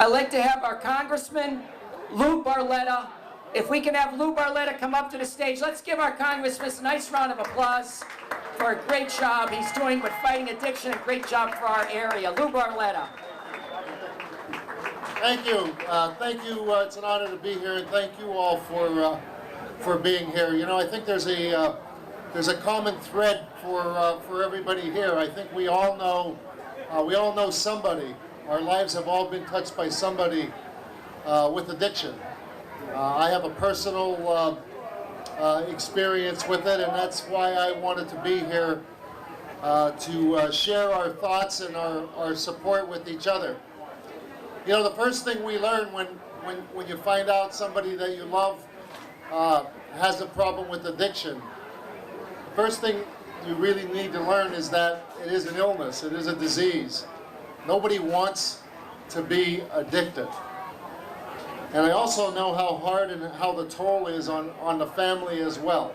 I'd like to have our Congressman, Lou Barletta. If we can have Lou Barletta come up to the stage, let's give our Congressman a nice round of applause for a great job he's doing with fighting addiction, a great job for our area. Lou Barletta. Thank you. It's an honor to be here, and thank you all for being here. You know, I think there's a common thread for everybody here. I think we all know somebody. Our lives have all been touched by somebody with addiction. I have a personal experience with it, and that's why I wanted to be here to share our thoughts and our support with each other. You know, the first thing we learn when you find out somebody that you love has a problem with addiction, the first thing you really need to learn is that it is an illness, it is a disease. Nobody wants to be addicted. And I also know how hard and how the toll is on the family as well.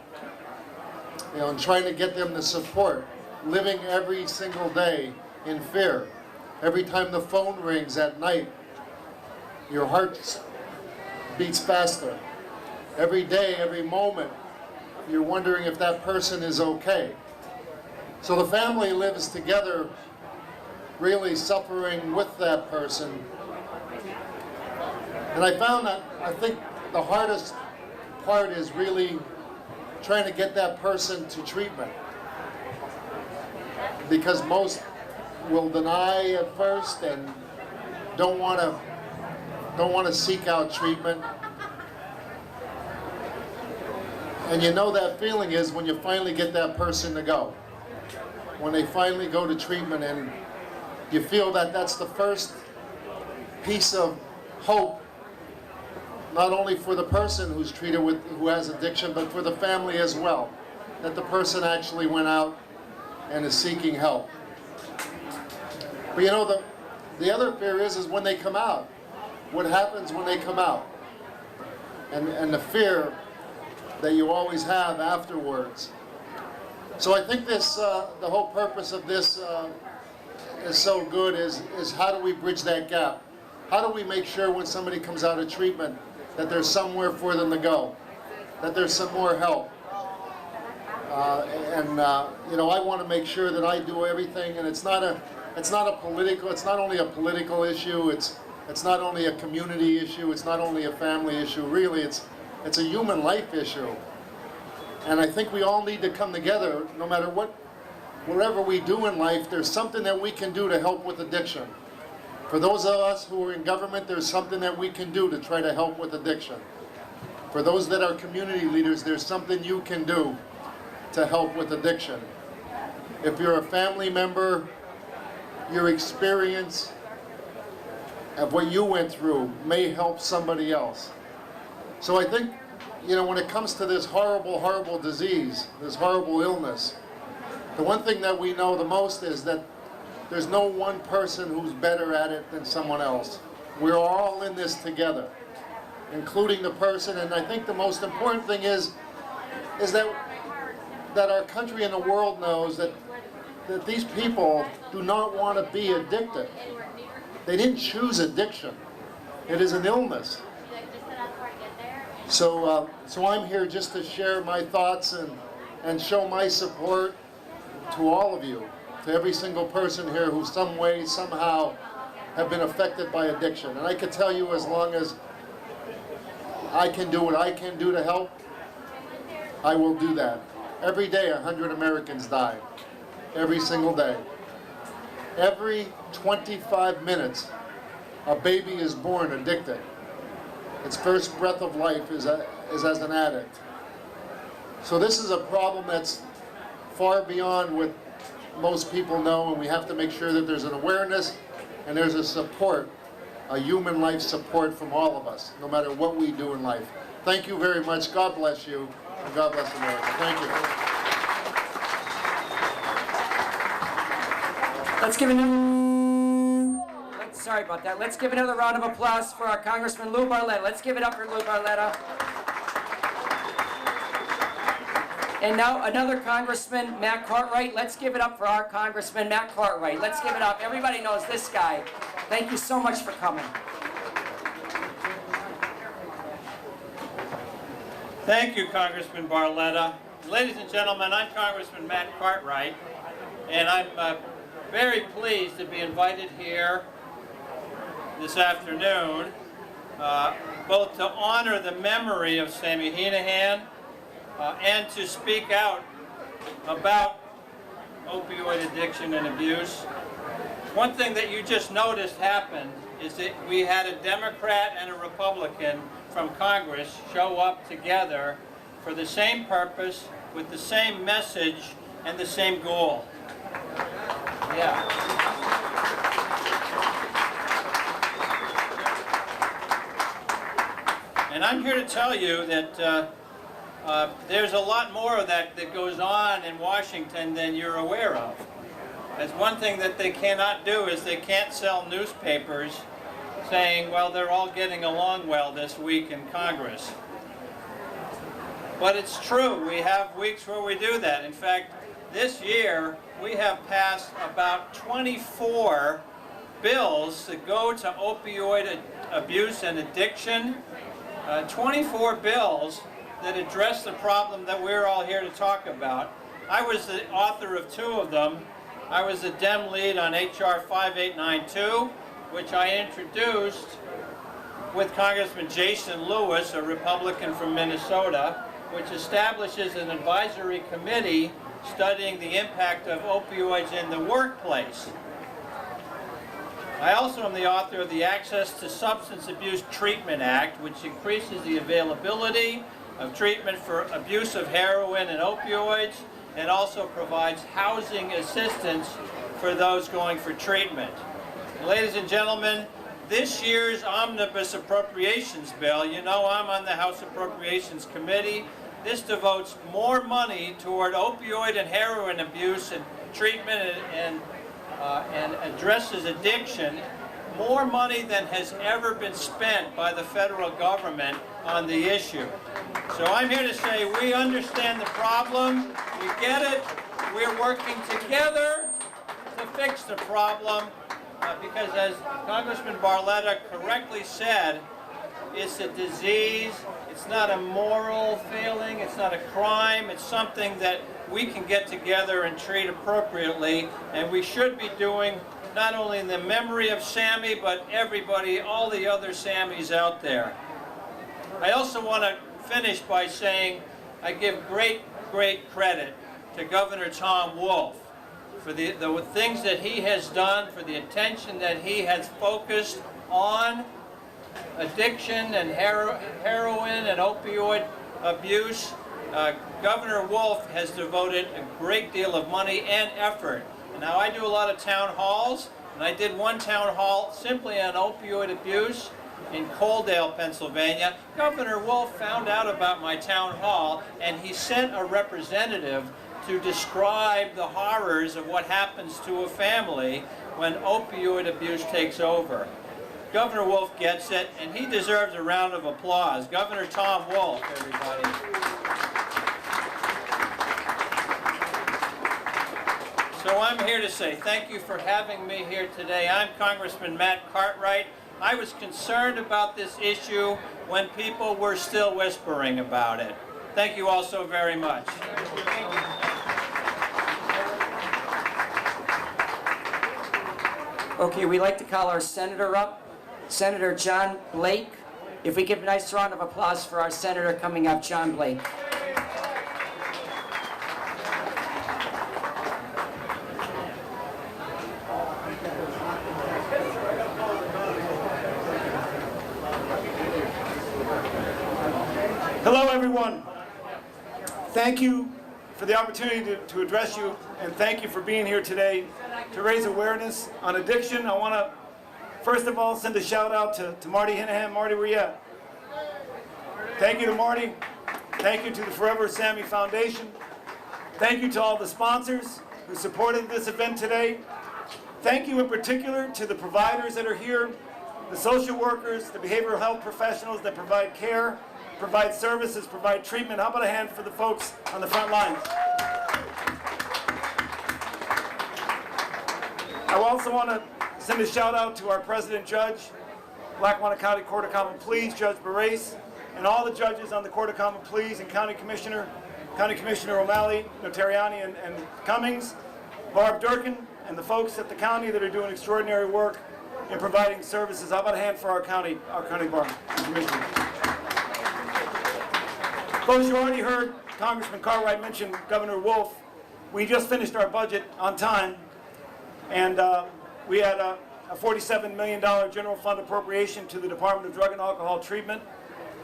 You know, and trying to get them the support, living every single day in fear. Every time the phone rings at night, your heart beats faster. Every day, every moment, you're wondering if that person is okay. So the family lives together, really suffering with that person. And I found that I think the hardest part is really trying to get that person to treatment. Because most will deny at first and don't want to seek out treatment. And you know that feeling is when you finally get that person to go. When they finally go to treatment, and you feel that that's the first piece of hope, not only for the person who's treated with, who has addiction, but for the family as well. That the person actually went out and is seeking help. But you know, the other fear is when they come out. What happens when they come out? And the fear that you always have afterwards. So I think this, the whole purpose of this is so good is how do we bridge that gap? How do we make sure when somebody comes out of treatment that there's somewhere for them to go, that there's some more help? You know, I want to make sure that I do everything, and it's not only a political issue, it's not only a community issue, it's not only a family issue, really it's a human life issue. And I think we all need to come together, no matter whatever we do in life, there's something that we can do to help with addiction. For those of us who are in government, there's something that we can do to try to help with addiction. For those that are community leaders, there's something you can do to help with addiction. If you're a family member, your experience of what you went through may help somebody else. So I think, you know, when it comes to this horrible, horrible disease, this horrible illness, the one thing that we know the most is that there's no one person who's better at it than someone else. We're all in this together, including the person. And I think the most important thing is that our country and the world knows that these people do not want to be addicted. They didn't choose addiction. It is an illness. So I'm here just to share my thoughts and show my support to all of you, to every single person here who some way, somehow have been affected by addiction. And I can tell you, as long as I can do what I can do to help, I will do that. Every day 100 Americans die. Every single day. Every 25 minutes a baby is born addicted. Its first breath of life is as an addict. So this is a problem that's far beyond what most people know, and we have to make sure that there's an awareness and there's a support, a human life support from all of us, no matter what we do in life. Thank you very much. God bless you, and God bless America. Thank you. Let's give sorry about that. Let's give another round of applause for our Congressman Lou Barletta. Let's give it up for Lou Barletta. And now another Congressman, Matt Cartwright. Let's give it up for our Congressman, Matt Cartwright. Let's give it up. Everybody knows this guy. Thank you so much for coming. Thank you, Congressman Barletta. Ladies and gentlemen, I'm Congressman Matt Cartwright, and I'm very pleased to be invited here this afternoon, both to honor the memory of Sammy Heenahan and to speak out about opioid addiction and abuse. One thing that you just noticed happened is that we had a Democrat and a Republican from Congress show up together for the same purpose, with the same message, and the same goal. Yeah. And I'm here to tell you that there's a lot more of that goes on in Washington than you're aware of. That's one thing that they cannot do, is they can't sell newspapers saying, well, they're all getting along well this week in Congress. But it's true, we have weeks where we do that. In fact, this year we have passed about 24 bills that go to opioid abuse and addiction. 24 bills that address the problem that we're all here to talk about. I was the author of 2 of them. I was the Dem lead on H.R. 5892, which I introduced with Congressman Jason Lewis, a Republican from Minnesota, which establishes an advisory committee studying the impact of opioids in the workplace. I also am the author of the Access to Substance Abuse Treatment Act, which increases the availability of treatment for abuse of heroin and opioids, and also provides housing assistance for those going for treatment. Ladies and gentlemen, this year's omnibus appropriations bill, you know I'm on the House Appropriations Committee. This devotes more money toward opioid and heroin abuse and treatment and addresses addiction, more money than has ever been spent by the federal government on the issue. So I'm here to say we understand the problem, we get it, we're working together to fix the problem, because as Congressman Barletta correctly said, it's a disease, it's not a moral failing, it's not a crime, it's something that we can get together and treat appropriately, and we should be doing not only in the memory of Sammy, but everybody, all the other Sammys out there. I also want to finish by saying I give great credit to Governor Tom Wolf for the things that he has done, for the attention that he has focused on addiction and heroin and opioid abuse. Governor Wolf has devoted a great deal of money and effort. Now, I do a lot of town halls, and I did one town hall simply on opioid abuse in Coaldale, Pennsylvania. Governor Wolf found out about my town hall, and he sent a representative to describe the horrors of what happens to a family when opioid abuse takes over. Governor Wolf gets it, and he deserves a round of applause. Governor Tom Wolf, everybody. So I'm here to say thank you for having me here today. I'm Congressman Matt Cartwright. I was concerned about this issue when people were still whispering about it. Thank you all so very much. Okay, we'd like to call our senator up, Senator John Blake. If we give a nice round of applause for our senator coming up, John Blake. Hello, everyone. Thank you for the opportunity to address you, and thank you for being here today to raise awareness on addiction. I want to, first of all, send a shout out to Marty Heenahan. Marty, where you at? Thank you to Marty. Thank you to the Forever Sammy Foundation. Thank you to all the sponsors who supported this event today. Thank you in particular to the providers that are here, the social workers, the behavioral health professionals that provide care, provide services, provide treatment. How about a hand for the folks on the front lines? I also want to send a shout out to our President Judge, Lackawanna County Court of Common Pleas, Judge Barrace, and all the judges on the Court of Common Pleas, and County Commissioner O'Malley, Notariani, and Cummings, Barb Durkin, and the folks at the county that are doing extraordinary work in providing services. How about a hand for our county bar commissioners? Folks, you already heard Congressman Cartwright mention Governor Wolf. We just finished our budget on time, and we had a $47 million general fund appropriation to the Department of Drug and Alcohol Treatment.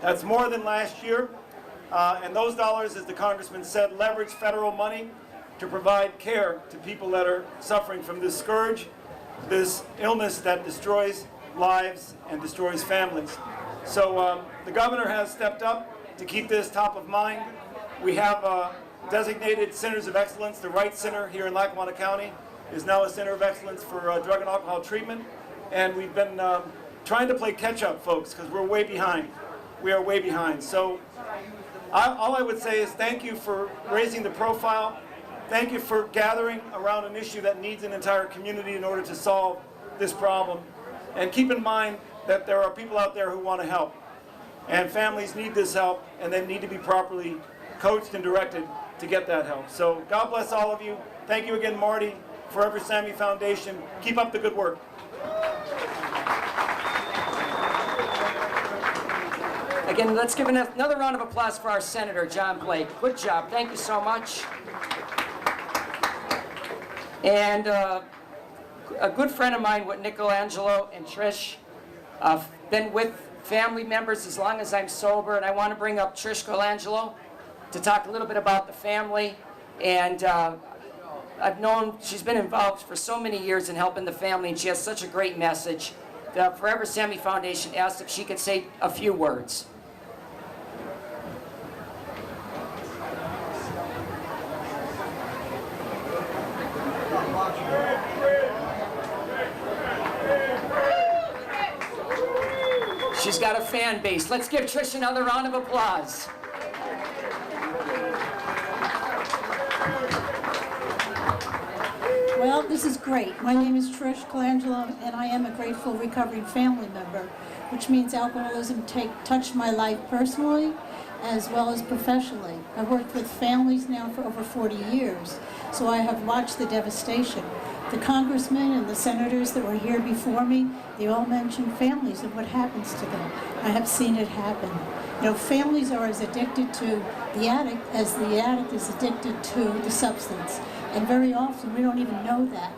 That's more than last year, and those dollars, as the Congressman said, leverage federal money to provide care to people that are suffering from this scourge, this illness that destroys lives and destroys families. So the governor has stepped up to keep this top of mind. We have designated centers of excellence. The Wright Center here in Lackawanna County is now a center of excellence for drug and alcohol treatment. And we've been trying to play catch up, folks, because we're way behind. We are way behind. So all I would say is thank you for raising the profile. Thank you for gathering around an issue that needs an entire community in order to solve this problem. And keep in mind that there are people out there who want to help. And families need this help, and they need to be properly coached and directed to get that help. So God bless all of you. Thank you again, Marty, Forever Sammy Foundation. Keep up the good work. Again, let's give another round of applause for our Senator, John Blake. Good job. Thank you so much. And a good friend of mine with Nicolangelo and Trish, been with family members as long as I'm sober, and I want to bring up Trish Colangelo to talk a little bit about the family. And I've known she's been involved for so many years in helping the family, and she has such a great message. The Forever Sammy Foundation asked if she could say a few words. She's got a fan base. Let's give Trish another round of applause. Well, this is great. My name is Trish Colangelo, and I am a grateful recovering family member, which means alcoholism touched my life personally as well as professionally. I've worked with families now for over 40 years, so I have watched the devastation. The congressmen and the senators that were here before me, they all mentioned families and what happens to them. I have seen it happen. You know, families are as addicted to the addict as the addict is addicted to the substance. And very often we don't even know that.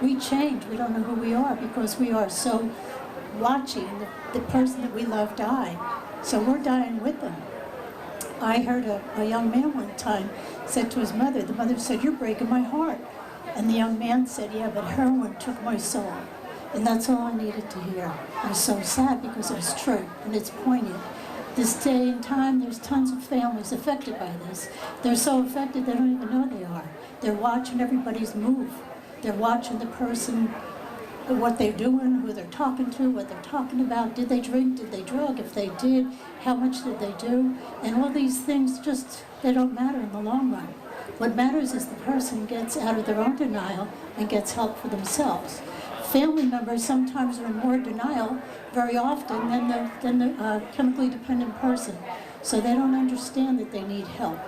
We change, we don't know who we are because we are so watching the person that we love die. So we're dying with them. I heard a young man one time said to his mother, the mother said, "You're breaking my heart." And the young man said, "Yeah, but heroin took my soul." And that's all I needed to hear. It was so sad because it was true and it's poignant. This day and time, there's tons of families affected by this. They're so affected they don't even know they are. They're watching everybody's move. They're watching the person, what they're doing, who they're talking to, what they're talking about. Did they drink? Did they drug? If they did, how much did they do? And all these things just, they don't matter in the long run. What matters is the person gets out of their own denial and gets help for themselves. Family members sometimes are in more denial very often than the chemically dependent person. So they don't understand that they need help.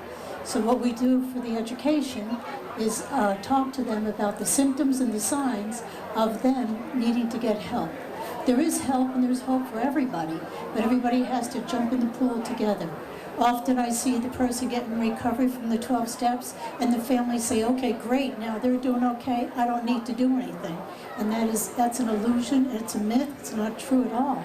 So what we do for the education is talk to them about the symptoms and the signs of them needing to get help. There is help and there's hope for everybody, but everybody has to jump in the pool together. Often I see the person getting recovery from the 12 steps and the family say, "Okay, great, now they're doing okay, I don't need to do anything." And that's an illusion, it's a myth, it's not true at all.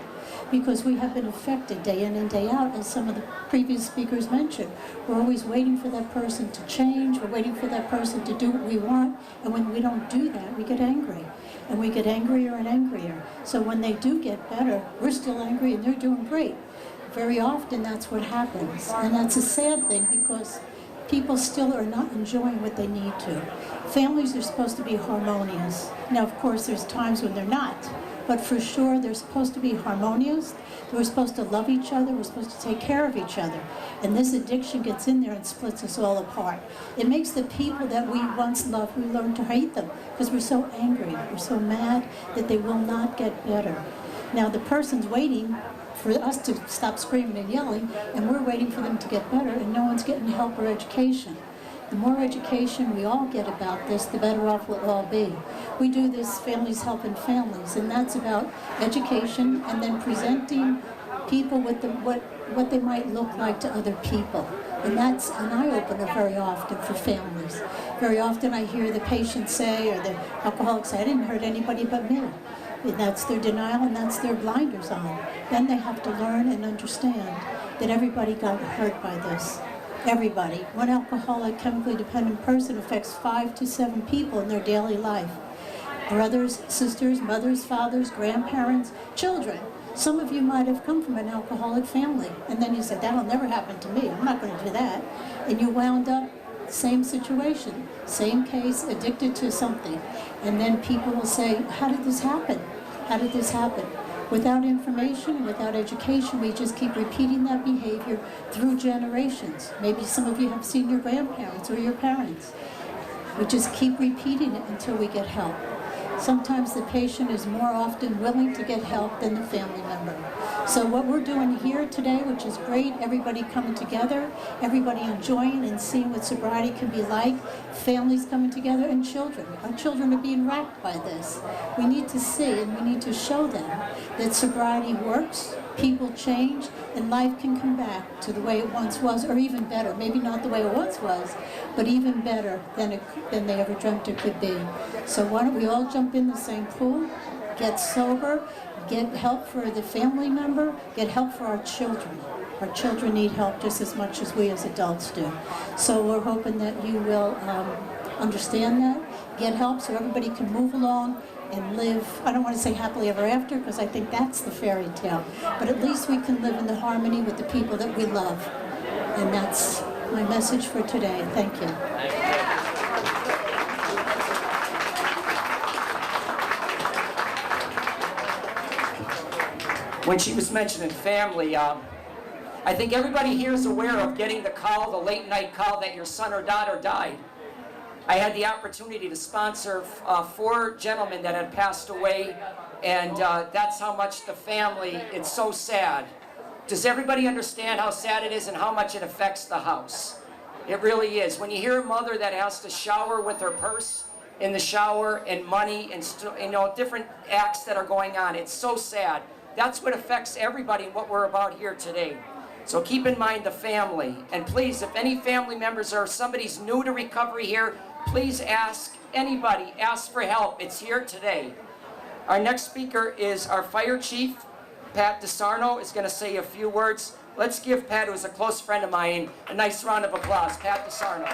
Because we have been affected day in and day out, as some of the previous speakers mentioned. We're always waiting for that person to change, we're waiting for that person to do what we want, and when we don't do that, we get angry. And we get angrier and angrier. So when they do get better, we're still angry and they're doing great. Very often that's what happens. And that's a sad thing because people still are not enjoying what they need to. Families are supposed to be harmonious. Now, of course, there's times when they're not. But for sure, they're supposed to be harmonious. We're supposed to love each other. We're supposed to take care of each other. And this addiction gets in there and splits us all apart. It makes the people that we once loved, we learn to hate them because we're so angry. We're so mad that they will not get better. Now, the person's waiting for us to stop screaming and yelling, and we're waiting for them to get better, and no one's getting help or education. The more education we all get about this, the better off we'll all be. We do this Families Helping Families, and that's about education and then presenting people with what they might look like to other people. And that's an eye-opener very often for families. Very often I hear the patient say, or the alcoholic say, I didn't hurt anybody but me. And that's their denial and that's their blinders on. Then they have to learn and understand that everybody got hurt by this. Everybody. One alcoholic, chemically dependent person affects 5 to 7 people in their daily life. Brothers, sisters, mothers, fathers, grandparents, children. Some of you might have come from an alcoholic family, and then you said, that'll never happen to me, I'm not going to do that. And you wound up, same situation, same case, addicted to something. And then people will say, how did this happen? How did this happen? Without information, without education, we just keep repeating that behavior through generations. Maybe some of you have seen your grandparents or your parents. We just keep repeating it until we get help. Sometimes the patient is more often willing to get help than the family member. So what we're doing here today, which is great, everybody coming together, everybody enjoying and seeing what sobriety can be like, families coming together, and children. Our children are being racked by this. We need to see and we need to show them that sobriety works, people change, and life can come back to the way it once was, or even better. Maybe not the way it once was, but even better than they ever dreamt it could be. So why don't we all jump in the same pool, get sober, get help for the family member, get help for our children. Our children need help just as much as we as adults do. So we're hoping that you will understand that, get help so everybody can move along and live, I don't want to say happily ever after, because I think that's the fairy tale, but at least we can live in the harmony with the people that we love. And that's my message for today. Thank you. When she was mentioning family, I think everybody here is aware of getting the call, the late night call that your son or daughter died. I had the opportunity to sponsor 4 gentlemen that had passed away, and that's how much the family, it's so sad. Does everybody understand how sad it is and how much it affects the house? It really is. When you hear a mother that has to shower with her purse in the shower and money and different acts that are going on, it's so sad. That's what affects everybody in what we're about here today. So keep in mind the family. And please, if any family members or somebody's new to recovery here, please ask anybody, ask for help. It's here today. Our next speaker is our fire chief, Pat DeSarno, is going to say a few words. Let's give Pat, who's a close friend of mine, a nice round of applause. Pat DeSarno.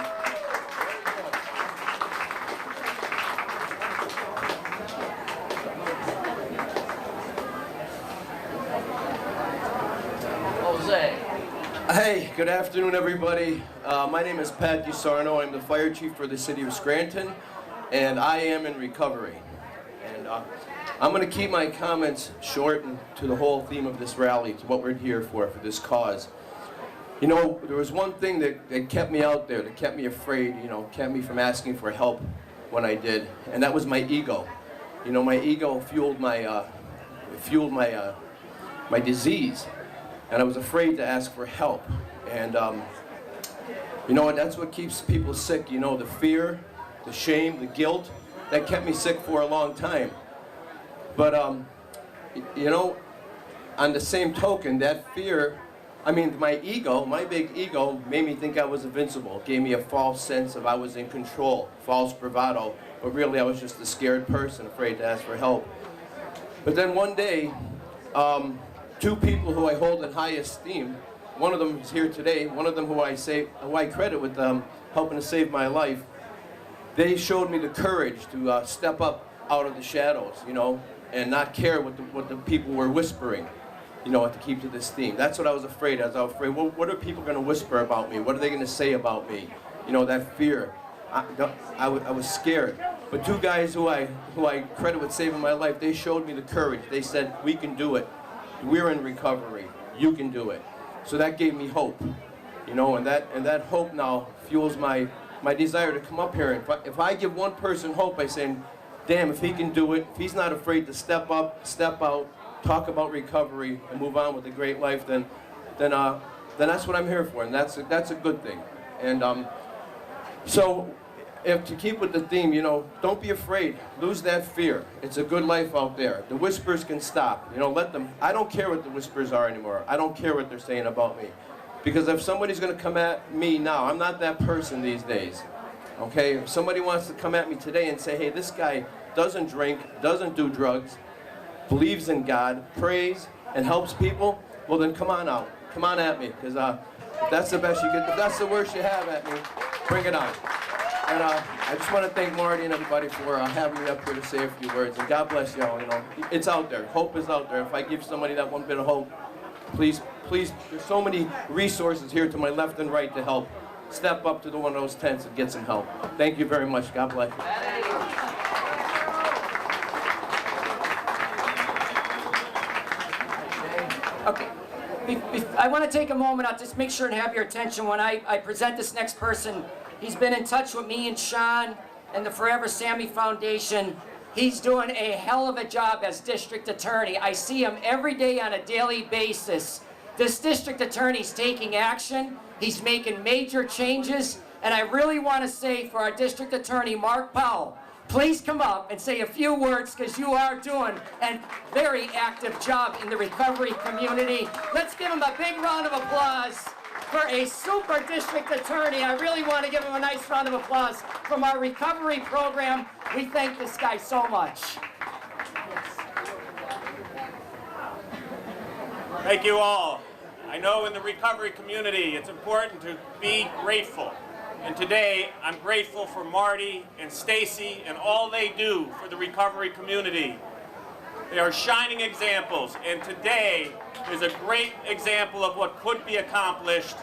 Hey, good afternoon, everybody. My name is Pat DeSarno. I'm the fire chief for the city of Scranton, and I am in recovery. And I'm going to keep my comments short and to the whole theme of this rally, to what we're here for this cause. You know, there was one thing that kept me out there, that kept me afraid, kept me from asking for help when I did, and that was my ego. You know, my ego fueled my disease. And I was afraid to ask for help. And you know what, that's what keeps people sick, the fear, the shame, the guilt, that kept me sick for a long time. But on the same token, that fear, my ego, my big ego, made me think I was invincible, gave me a false sense of I was in control, false bravado, but really I was just a scared person, afraid to ask for help. But then one day, 2 people who I hold in high esteem, one of them is here today, one of them who I credit with helping to save my life, they showed me the courage to step up out of the shadows, and not care what the people were whispering, to keep to this theme. That's what I was afraid of. I was afraid, what are people going to whisper about me? What are they going to say about me? That fear. I was scared. But 2 guys who I credit with saving my life, they showed me the courage. They said, we can do it. We're in recovery. You can do it. So that gave me hope, and that hope now fuels my desire to come up here. If I give one person hope by saying, damn, if he can do it, if he's not afraid to step up, step out, talk about recovery and move on with a great life, then that's what I'm here for, and that's a good thing. And so, if to keep with the theme, don't be afraid. Lose that fear. It's a good life out there. The whispers can stop. Let them. I don't care what the whispers are anymore. I don't care what they're saying about me. Because if somebody's going to come at me now, I'm not that person these days. Okay? If somebody wants to come at me today and say, hey, this guy doesn't drink, doesn't do drugs, believes in God, prays, and helps people, well then come on out. Come on at me. Because if that's the best you get, if that's the worst you have at me, bring it on. And I just want to thank Marty and everybody for having me up here to say a few words. And God bless y'all. It's out there. Hope is out there. If I give somebody that one bit of hope, please, there's so many resources here to my left and right to help. Step up to one of those tents and get some help. Thank you very much. God bless you. Okay. I want to take a moment. I'll just make sure and have your attention when I present this next person. He's been in touch with me and Sean and the Forever Sammy Foundation. He's doing a hell of a job as district attorney. I see him every day on a daily basis. This district attorney's taking action. He's making major changes. And I really want to say for our district attorney, Mark Powell, please come up and say a few words because you are doing a very active job in the recovery community. Let's give him a big round of applause for a super district attorney. I really want to give him a nice round of applause from our recovery program. We thank this guy so much. Thank you all. I know in the recovery community it's important to be grateful. And today I'm grateful for Marty and Stacy and all they do for the recovery community. They are shining examples, and today is a great example of what could be accomplished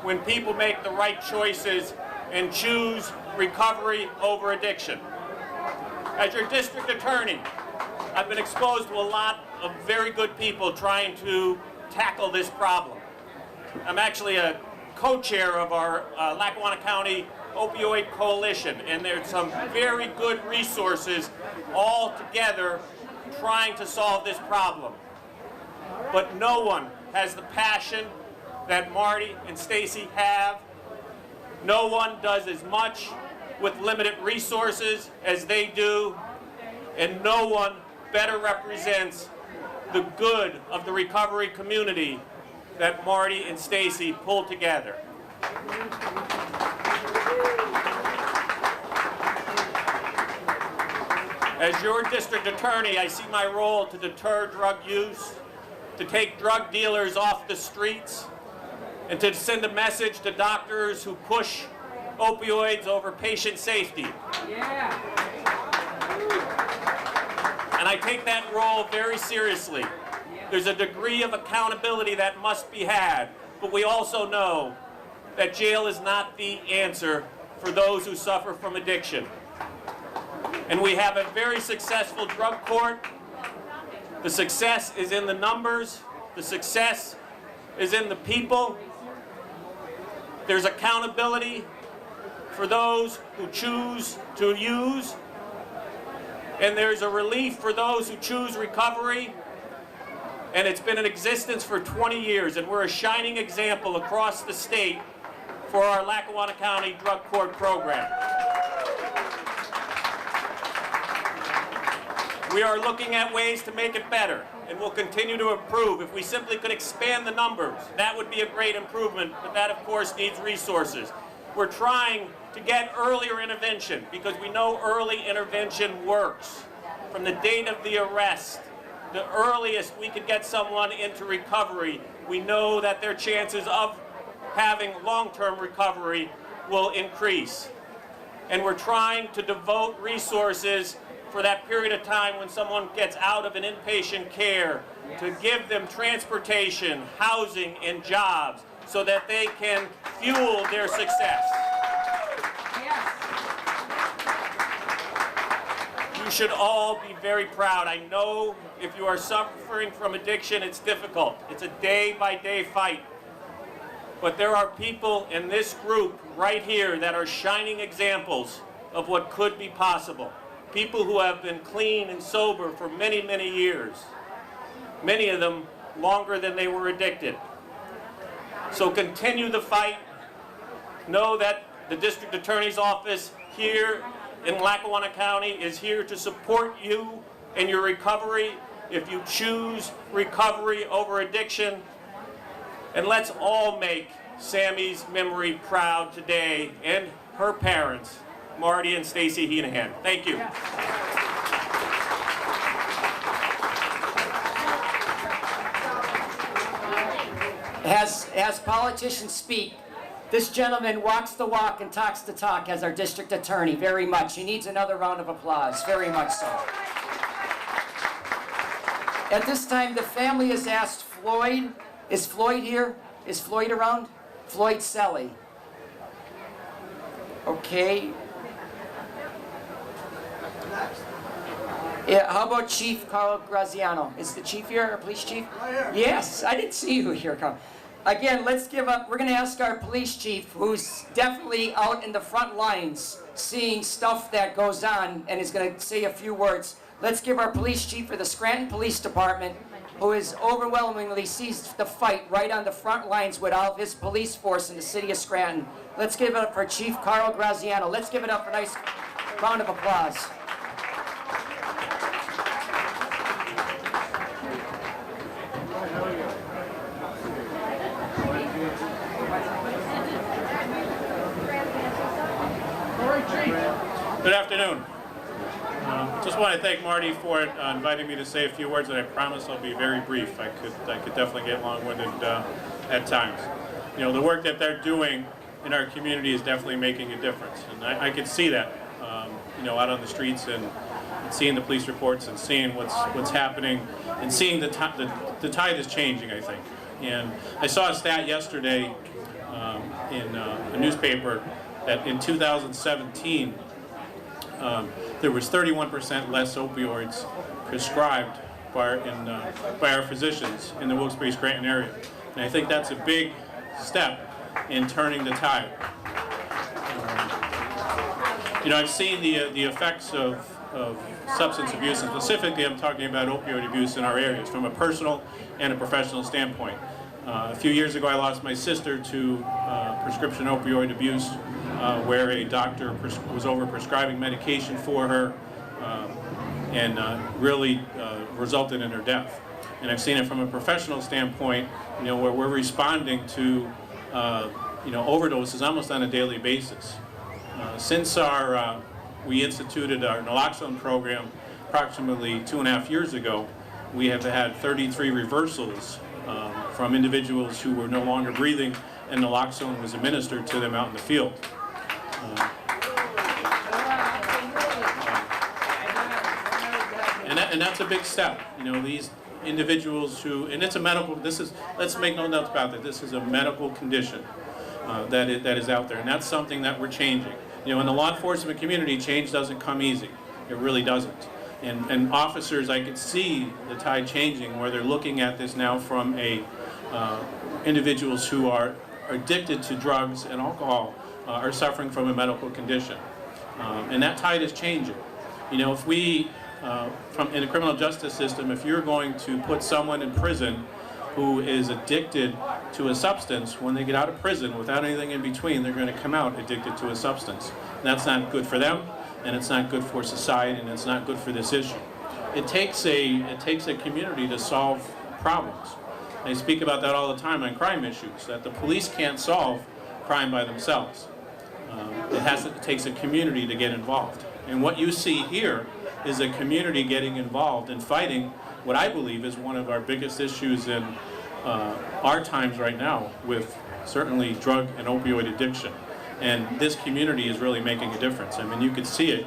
when people make the right choices and choose recovery over addiction. As your district attorney, I've been exposed to a lot of very good people trying to tackle this problem. I'm actually a co-chair of our Lackawanna County Opioid Coalition, and there's some very good resources all together trying to solve this problem. But no one has the passion that Marty and Stacy have. No one does as much with limited resources as they do, and no one better represents the good of the recovery community that Marty and Stacy pulled together. As your district attorney, I see my role to deter drug use, to take drug dealers off the streets, and to send a message to doctors who push opioids over patient safety. Yeah. And I take that role very seriously. There's a degree of accountability that must be had, but we also know that jail is not the answer for those who suffer from addiction. And we have a very successful drug court. The success is in the numbers. The success is in the people. There's accountability for those who choose to use. And there's a relief for those who choose recovery. And it's been in existence for 20 years, and we're a shining example across the state for our Lackawanna County Drug Court program. We are looking at ways to make it better, and we'll continue to improve. If we simply could expand the numbers, that would be a great improvement, but that, of course, needs resources. We're trying to get earlier intervention because we know early intervention works. From the date of the arrest, the earliest we could get someone into recovery, we know that their chances of having long-term recovery will increase. And we're trying to devote resources for that period of time when someone gets out of an inpatient care to give them transportation, housing, and jobs so that they can fuel their success. You should all be very proud. I know if you are suffering from addiction, it's difficult. It's a day-by-day fight. But there are people in this group right here that are shining examples of what could be possible. People who have been clean and sober for many, many years. many of them longer than they were addicted. So continue the fight. Know that the District Attorney's Office here in Lackawanna County is here to support you in your recovery if you choose recovery over addiction. And let's all make Sammy's memory proud today, and her parents, Marty and Stacy Heenahan. Thank you. As politicians speak, this gentleman walks the walk and talks the talk as our district attorney, very much. He needs another round of applause, very much so. At this time, the family has asked Floyd, is Floyd here? Is Floyd around? Floyd Selly. Okay. Yeah, how about Chief Carl Graziano? Is the chief here, our police chief? Yes, I didn't see you here, Carl. Again, let's give up, we're gonna ask our police chief, who's definitely out in the front lines, seeing stuff that goes on, and is gonna say a few words. Let's give our police chief for the Scranton Police Department, who is overwhelmingly sees the fight right on the front lines with all of his police force in the city of Scranton. Let's give it up for Chief Carl Graziano. Let's give it up for a nice round of applause. Good afternoon. Just want to thank Marty for inviting me to say a few words, and I promise I'll be very brief. I could definitely get long-winded at times. You know, the work that they're doing in our community is definitely making a difference, and I could see that. You know, out on the streets and seeing the police reports and seeing what's happening and seeing the tide is changing, I think. And I saw a stat yesterday in a newspaper that in 2017. There was 31% less opioids prescribed by our physicians in the Wilkes-Barre-Scranton area. And I think that's a big step in turning the tide. You know, I've seen the effects of substance abuse, and specifically I'm talking about opioid abuse in our areas from a personal and a professional standpoint. A few years ago I lost my sister to prescription opioid abuse, where a doctor was over-prescribing medication for her and really resulted in her death. And I've seen it from a professional standpoint, you know, where we're responding to you know, overdoses almost on a daily basis. Since we instituted our naloxone program approximately 2.5 years ago, we have had 33 reversals from individuals who were no longer breathing, and naloxone was administered to them out in the field. And that's a big step. You know, these individuals who, and it's a medical, let's make no doubt about that, this is a medical condition that is out there, and that's something that we're changing. You know, in the law enforcement community, change doesn't come easy. It really doesn't. And officers, I could see the tide changing, where they're looking at this now from individuals who are addicted to drugs and alcohol are suffering from a medical condition. And that tide is changing. You know, if we, in the criminal justice system, if you're going to put someone in prison who is addicted to a substance, when they get out of prison without anything in between, they're going to come out addicted to a substance. And that's not good for them, and it's not good for society, and it's not good for this issue. It takes a community to solve problems. I speak about that all the time on crime issues, that the police can't solve crime by themselves. It takes a community to get involved. And what you see here is a community getting involved and fighting what I believe is one of our biggest issues in our times right now, with certainly drug and opioid addiction. And this community is really making a difference. I mean, you could see it.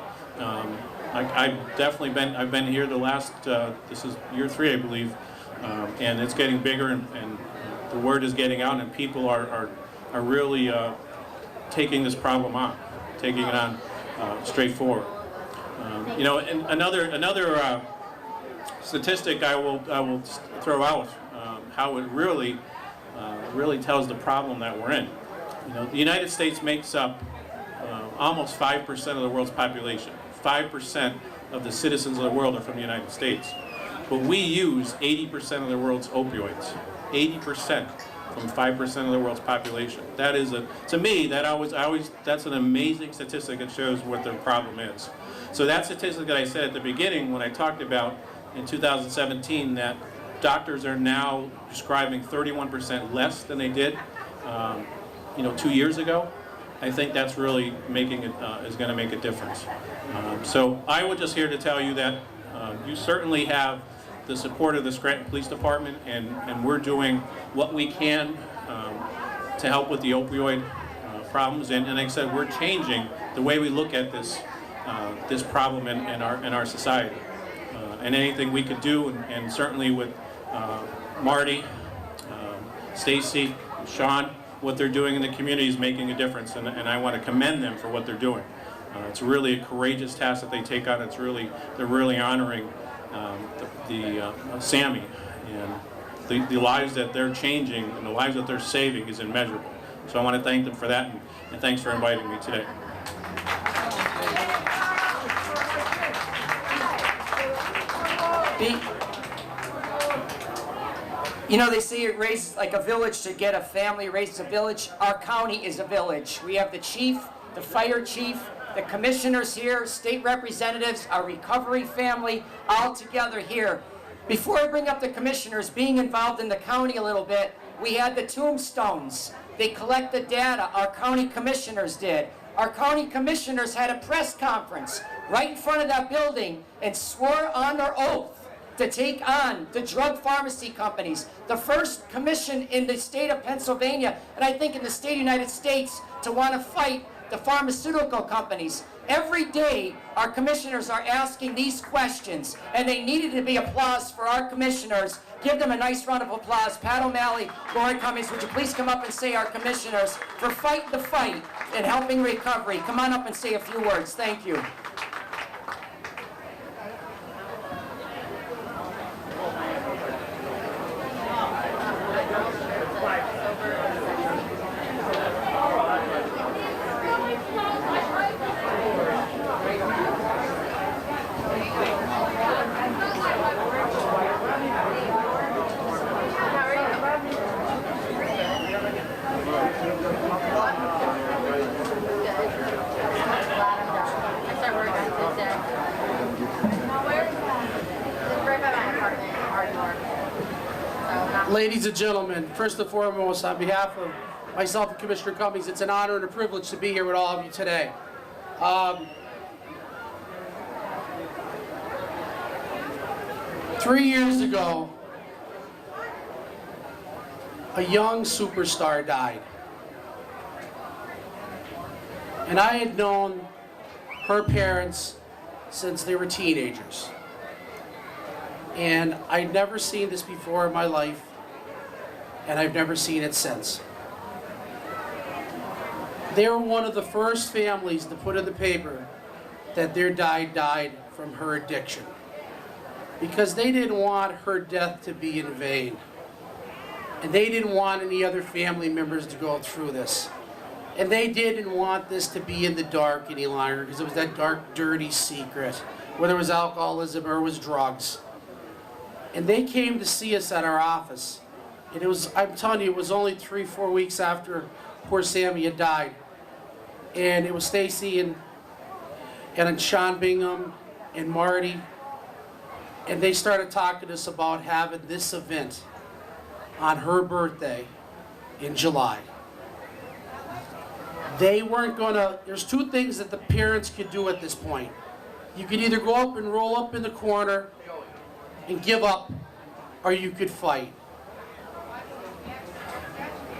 I've been here the last, this is year 3, I believe, and it's getting bigger, and the word is getting out, and people are really taking this problem on, taking it on straightforward. You know, and another statistic I will throw out, how it really tells the problem that we're in. You know, the United States makes up almost 5% of the world's population. 5% of the citizens of the world are from the United States. but we use 80% of the world's opioids. 80% from 5% of the world's population. That is to me, that's an amazing statistic that shows what the problem is. So that statistic that I said at the beginning when I talked about in 2017 that doctors are now prescribing 31% less than they did 2 years ago, I think that's really is going to make a difference. So I was just here to tell you that you certainly have the support of the Scranton Police Department, and we're doing what we can to help with the opioid problems. And like I said, we're changing the way we look at this problem in our society. And anything we could do, and certainly with Marty, Stacy, Sean, what they're doing in the community is making a difference, and I want to commend them for what they're doing. It's really a courageous task that they take on. They're really honoring Sammy, and the lives that they're changing and the lives that they're saving is immeasurable. So I want to thank them for that, and thanks for inviting me today. They say it raises like a village to get a family, raises a village. Our county is a village. We have the chief, the fire chief, the commissioners here, state representatives, our recovery family, all together here. Before I bring up the commissioners, being involved in the county a little bit, we had the tombstones. They collect the data. Our county commissioners did. Our county commissioners had a press conference right in front of that building and swore on their oath to take on the drug pharmacy companies, the first commission in the state of Pennsylvania, and I think in the state of the United States, to want to fight the pharmaceutical companies. Every day, our commissioners are asking these questions, and they needed to be applause for our commissioners. Give them a nice round of applause. Pat O'Malley, Lori Cummings, would you please come up and say our commissioners for fighting the fight and helping recovery. Come on up and say a few words. Thank you. Ladies and gentlemen, first and foremost, on behalf of myself and Commissioner Cummings, it's an honor and a privilege to be here with all of you today. 3 years ago, a young superstar died. And I had known her parents since they were teenagers. And I'd never seen this before in my life, and I've never seen it since. They were one of the first families to put in the paper that their dad died from her addiction, because they didn't want her death to be in vain. And they didn't want any other family members to go through this. And they didn't want this to be in the dark any longer, because it was that dark, dirty secret, whether it was alcoholism or it was drugs. And they came to see us at our office. And it was, I'm telling you, it was only 3-4 weeks after poor Sammy had died. And it was Stacy and Sean Bingham and Marty. And they started talking to us about having this event on her birthday in July. They weren't gonna, there's two things that the parents could do at this point. You could either go up and roll up in the corner and give up, or you could fight.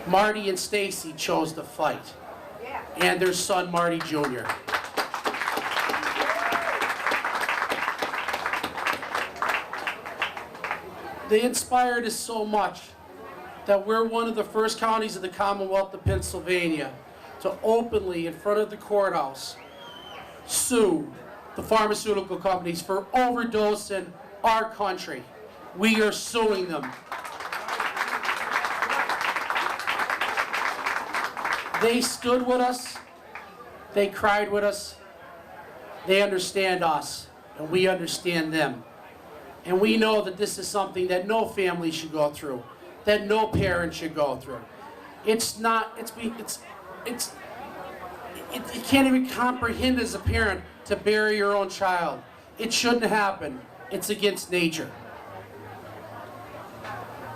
Marty and Stacy chose to fight, and their son Marty Jr. They inspired us so much that we're one of the first counties of the Commonwealth of Pennsylvania to openly, in front of the courthouse, sue the pharmaceutical companies for overdosing our country. We are suing them. They stood with us, they cried with us, they understand us, and we understand them. And we know that this is something that no family should go through, that no parent should go through. It's not, you can't even comprehend as a parent to bury your own child. It shouldn't happen. It's against nature.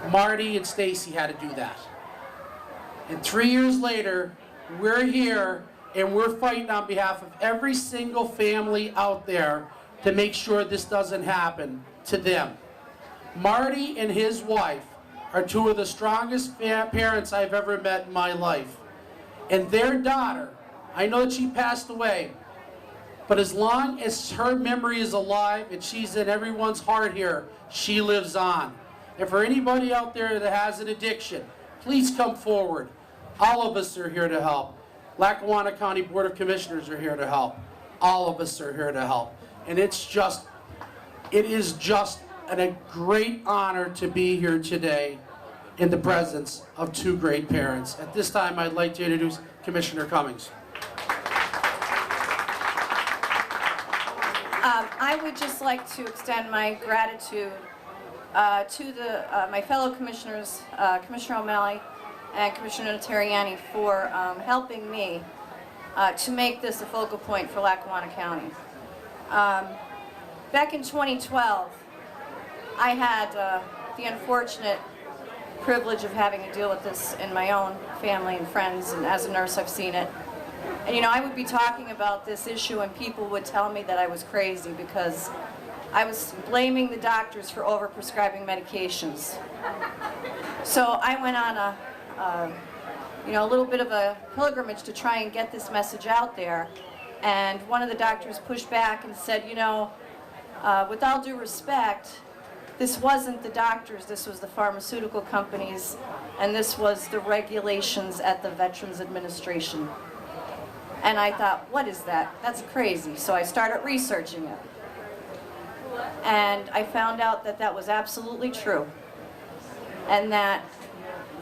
Marty and Stacy had to do that. And 3 years later, we're here and we're fighting on behalf of every single family out there to make sure this doesn't happen to them. Marty and his wife are two of the strongest parents I've ever met in my life. And their daughter, I know that she passed away, but as long as her memory is alive and she's in everyone's heart here, she lives on. And for anybody out there that has an addiction, please come forward. All of us are here to help. Lackawanna County Board of Commissioners are here to help. All of us are here to help. And it is just a great honor to be here today in the presence of two great parents. At this time, I'd like to introduce Commissioner Cummings. I would just like to extend my gratitude to my fellow commissioners, Commissioner O'Malley and Commissioner Terriani, for helping me to make this a focal point for Lackawanna County. Back in 2012, I had the unfortunate privilege of having to deal with this in my own family and friends, and as a nurse I've seen it. And you know, I would be talking about this issue and people would tell me that I was crazy because I was blaming the doctors for overprescribing medications. So I went on a little bit of a pilgrimage to try and get this message out there. And one of the doctors pushed back and said, you know, with all due respect, this wasn't the doctors, this was the pharmaceutical companies, and this was the regulations at the Veterans Administration. And I thought, what is that? That's crazy. So I started researching it. And I found out that that was absolutely true. And that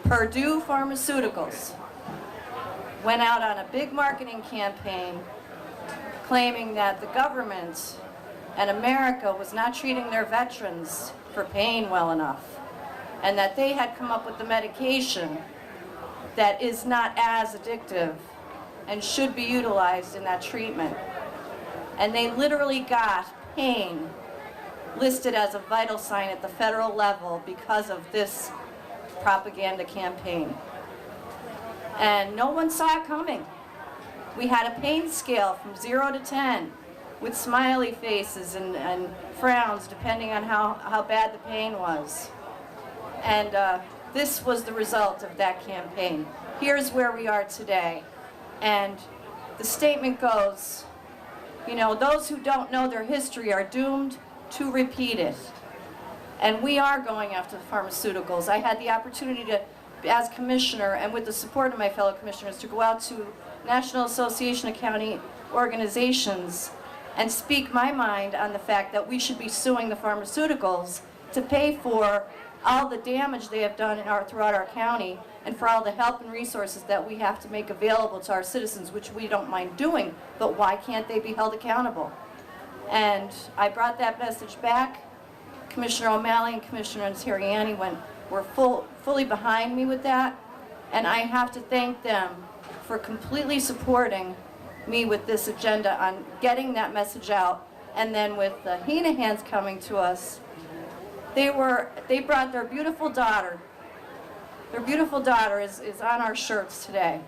Purdue Pharmaceuticals went out on a big marketing campaign claiming that the government and America was not treating their veterans for pain well enough, and that they had come up with the medication that is not as addictive and should be utilized in that treatment. And they literally got pain listed as a vital sign at the federal level because of this propaganda campaign. And no one saw it coming. We had a pain scale from 0 to 10 with smiley faces and frowns depending on how bad the pain was. And this was the result of that campaign. Here's where we are today. And the statement goes, you know, those who don't know their history are doomed to repeat it. And we are going after the pharmaceuticals. I had the opportunity to, as commissioner, and with the support of my fellow commissioners, to go out to National Association of County Organizations and speak my mind on the fact that we should be suing the pharmaceuticals to pay for all the damage they have done throughout our county, and for all the help and resources that we have to make available to our citizens, which we don't mind doing, but why can't they be held accountable? And I brought that message back. Commissioner O'Malley and Commissioner Terriani were fully behind me with that, and I have to thank them for completely supporting me with this agenda on getting that message out. And then with the Henahans coming to us, they brought their beautiful daughter. Their beautiful daughter is on our shirts today.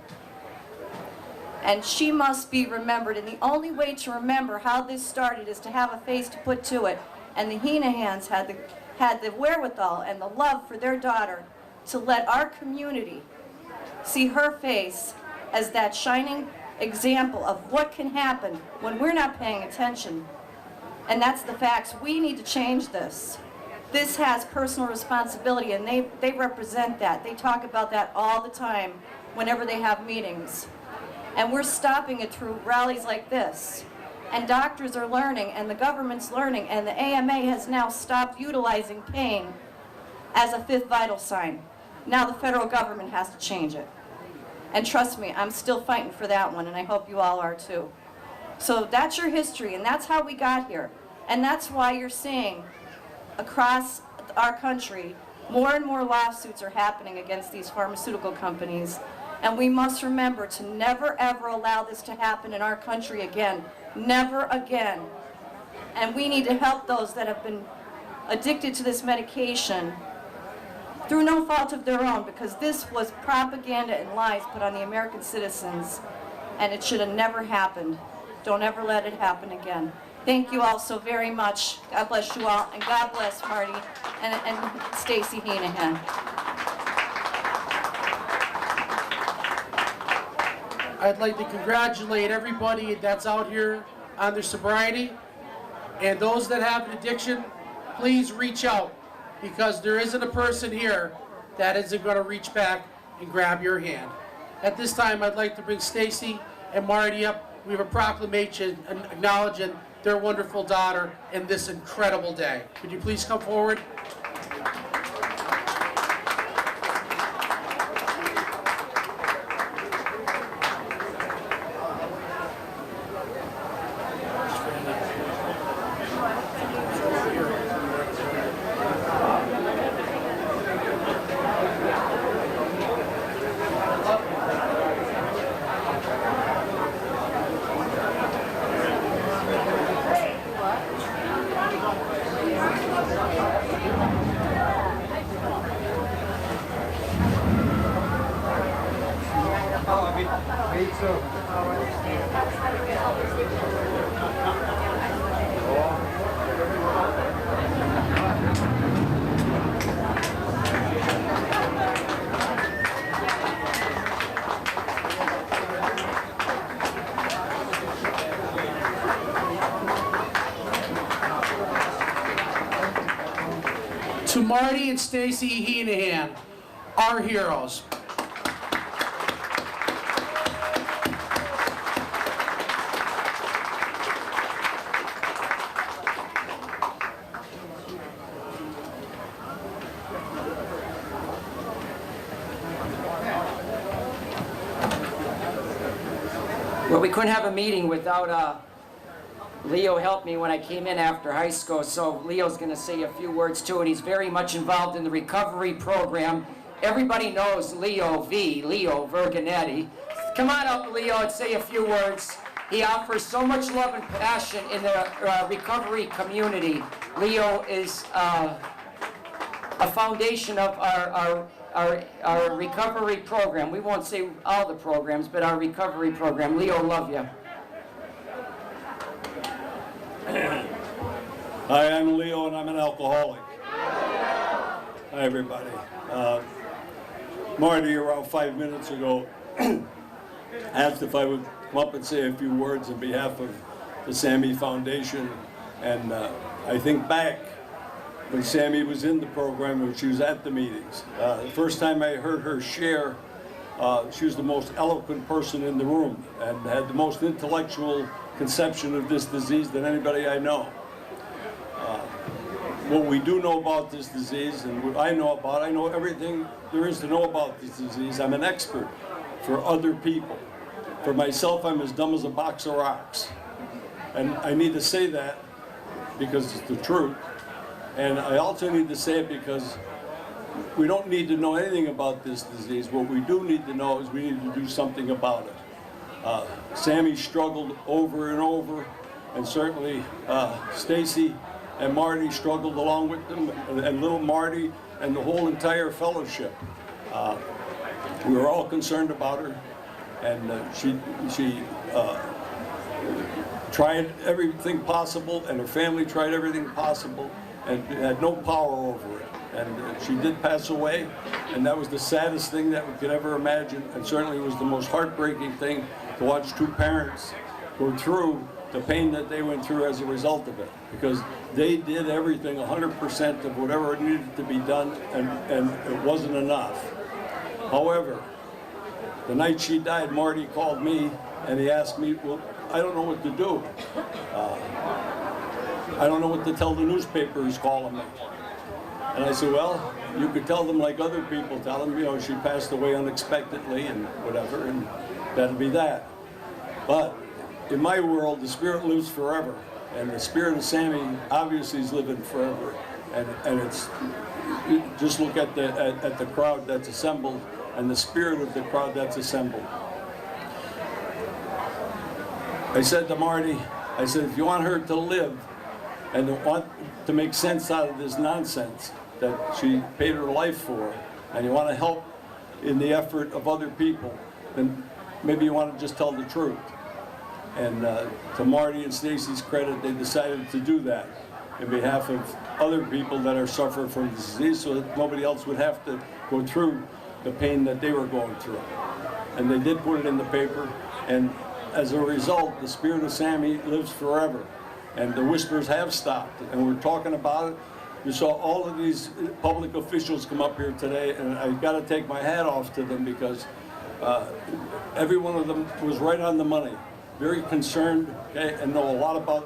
And she must be remembered. And the only way to remember how this started is to have a face to put to it. And the Henahans had the wherewithal and the love for their daughter to let our community see her face as that shining example of what can happen when we're not paying attention. And that's the facts. We need to change this. This has personal responsibility, and they represent that. They talk about that all the time whenever they have meetings. And we're stopping it through rallies like this. And doctors are learning, and the government's learning, and the AMA has now stopped utilizing pain as a fifth vital sign. Now the federal government has to change it. And trust me, I'm still fighting for that one, and I hope you all are too. So that's your history, and that's how we got here. And that's why you're seeing across our country, more and more lawsuits are happening against these pharmaceutical companies. And we must remember to never ever allow this to happen in our country again. Never again. And we need to help those that have been addicted to this medication through no fault of their own, because this was propaganda and lies put on the American citizens, and it should have never happened. Don't ever let it happen again. Thank you all so very much. God bless you all, and God bless Marty and Stacy Heenahan. I'd like to congratulate everybody that's out here on their sobriety. And those that have an addiction, please reach out, because there isn't a person here that isn't going to reach back and grab your hand. At this time, I'd like to bring Stacy and Marty up. We have a proclamation acknowledging their wonderful daughter in this incredible day. Could you please come forward? To Marty and Stacy Heenahan, our heroes. Well, we couldn't have a meeting without Leo helped me when I came in after high school, so Leo's going to say a few words too, and he's very much involved in the recovery program. Everybody knows Leo Verganetti. Come on up, Leo, and say a few words. He offers so much love and passion in the recovery community. Leo is a foundation of our recovery program. We won't say all the programs, but our recovery program. Leo, love you. Hi, I'm Leo and I'm an alcoholic. Hi everybody. Marty around 5 minutes ago asked if I would come up and say a few words on behalf of the Sammy Foundation. And I think back when Sammy was in the program, when she was at the meetings. The first time I heard her share, she was the most eloquent person in the room and had the most intellectual conception of this disease than anybody I know. What we do know about this disease and what I know about, I know everything there is to know about this disease. I'm an expert for other people. For myself, I'm as dumb as a box of rocks. And I need to say that because it's the truth. And I also need to say it because we don't need to know anything about this disease. What we do need to know is we need to do something about it. Sammy struggled over and over, and certainly Stacy and Marty struggled along with them, and little Marty and the whole entire fellowship. We were all concerned about her, and she tried everything possible, and her family tried everything possible, and had no power over it. And she did pass away, and that was the saddest thing that we could ever imagine, and certainly was the most heartbreaking thing to watch two parents go through the pain that they went through as a result of it, because they did everything 100% of whatever needed to be done, and it wasn't enough. However, the night she died, Marty called me and he asked me, well, I don't know what to do. I don't know what to tell the newspapers calling me. And I said, well, you could tell them like other people tell them, you know, she passed away unexpectedly and whatever, and that'll be that. But in my world, the spirit lives forever, and the spirit of Sammy obviously is living forever. and it's, just look at the crowd that's assembled and the spirit of the crowd that's assembled. I said to Marty, I said, if you want her to live and to want to make sense out of this nonsense that she paid her life for, and you want to help in the effort of other people, then maybe you want to just tell the truth. And to Marty and Stacy's credit, they decided to do that in behalf of other people that are suffering from the disease, so that nobody else would have to go through the pain that they were going through. And they did put it in the paper, and as a result, the spirit of Sammy lives forever. And the whispers have stopped, and we're talking about it. You saw all of these public officials come up here today, and I've got to take my hat off to them, because every one of them was right on the money, very concerned, okay, and know a lot about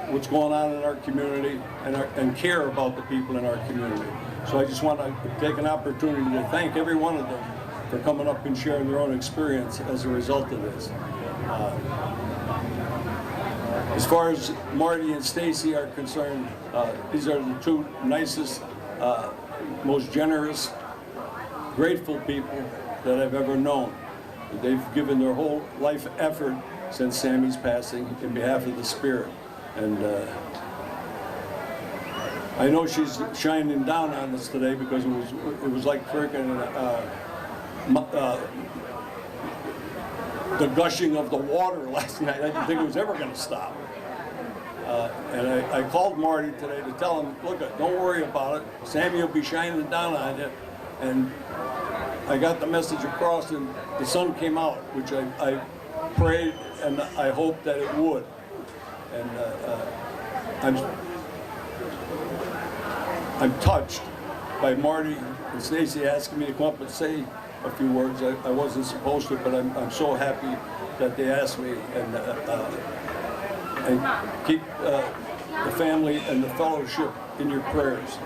what's going on in our community and care about the people in our community. So I just want to take an opportunity to thank every one of them for coming up and sharing their own experience as a result of this. As far as Marty and Stacy are concerned, these are the two nicest, most generous, grateful people that I've ever known. They've given their whole life effort since Sammy's passing in behalf of the spirit. And I know she's shining down on us today, because it was like freaking the gushing of the water last night. I didn't think it was ever going to stop. And I called Marty today to tell him, look, don't worry about it. Sammy will be shining down on you. And I got the message across, and the sun came out, which I prayed and I hoped that it would. And I'm touched by Marty and Stacy asking me to come up and say a few words. I wasn't supposed to, but I'm so happy that they asked me. And keep the family and the fellowship in your prayers.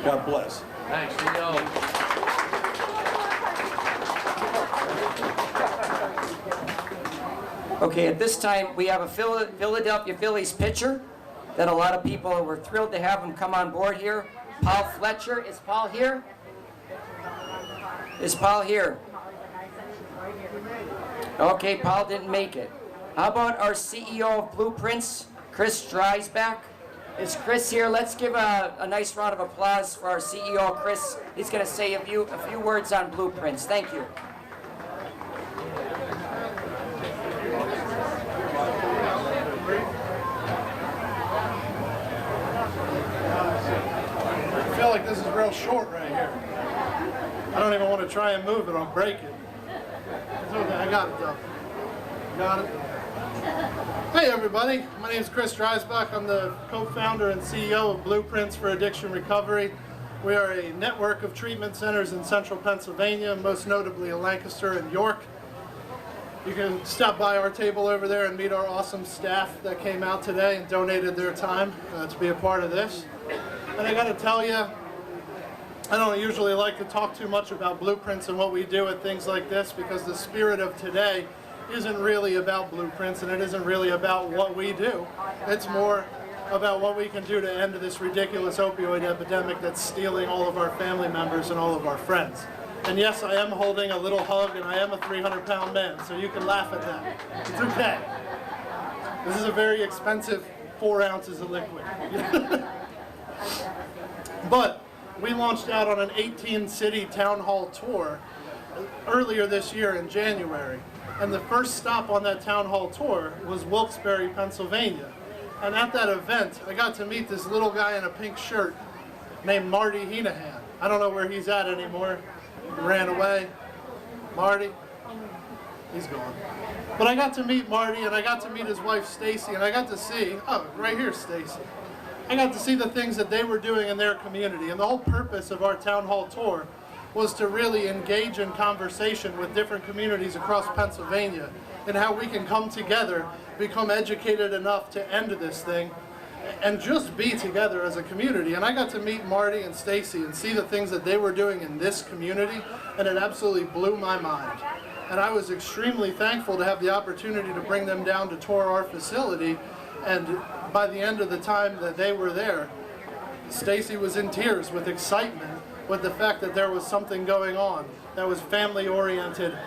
God bless. Thanks, Leo. Okay, at this time, we have a Philadelphia Phillies pitcher that a lot of people were thrilled to have him come on board here. Paul Fletcher. Is Paul here? Is Paul here? Okay, Paul didn't make it. How about our CEO of Blueprints, Chris Dreisbach? Is Chris here? Let's give a nice round of applause for our CEO, Chris. He's going to say a few words on Blueprints. Thank you. I feel like this is real short right here. I don't even want to try and move it, I'll break it. It's okay, I got it though. Got it? Hey everybody, my name is Chris Dreisbach. I'm the co-founder and CEO of Blueprints for Addiction Recovery. We are a network of treatment centers in central Pennsylvania, most notably in Lancaster and York. You can stop by our table over there and meet our awesome staff that came out today and donated their time to be a part of this. And I gotta tell you, I don't usually like to talk too much about Blueprints and what we do at things like this, because the spirit of today isn't really about Blueprints, and it isn't really about what we do. It's more about what we can do to end this ridiculous opioid epidemic that's stealing all of our family members and all of our friends. And yes, I am holding a little hug, and I am a 300-pound man, so you can laugh at that. It's okay. This is a very expensive 4 ounces of liquid. But we launched out on an 18-city town hall tour earlier this year in January. And the first stop on that town hall tour was Wilkes-Barre, Pennsylvania. And at that event, I got to meet this little guy in a pink shirt named Marty Heenahan. I don't know where he's at anymore. He ran away. Marty, he's gone. But I got to meet Marty, and I got to meet his wife Stacy, and I got to see, oh, right here, Stacy. I got to see the things that they were doing in their community. And the whole purpose of our town hall tour was to really engage in conversation with different communities across Pennsylvania and how we can come together, become educated enough to end this thing, and just be together as a community. And I got to meet Marty and Stacy and see the things that they were doing in this community, and it absolutely blew my mind. And I was extremely thankful to have the opportunity to bring them down to tour our facility, and by the end of the time that they were there, Stacy was in tears with excitement with the fact that there was something going on that was family oriented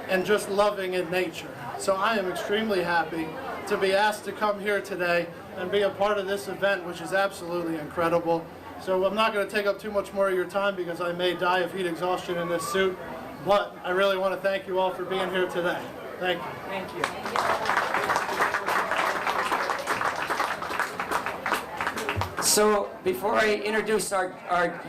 and just loving in nature. So I am extremely happy to be asked to come here today and be a part of this event, which is absolutely incredible. So I'm not going to take up too much more of your time because I may die of heat exhaustion in this suit, but I really want to thank you all for being here today. Thank you. Thank you. So before I introduce our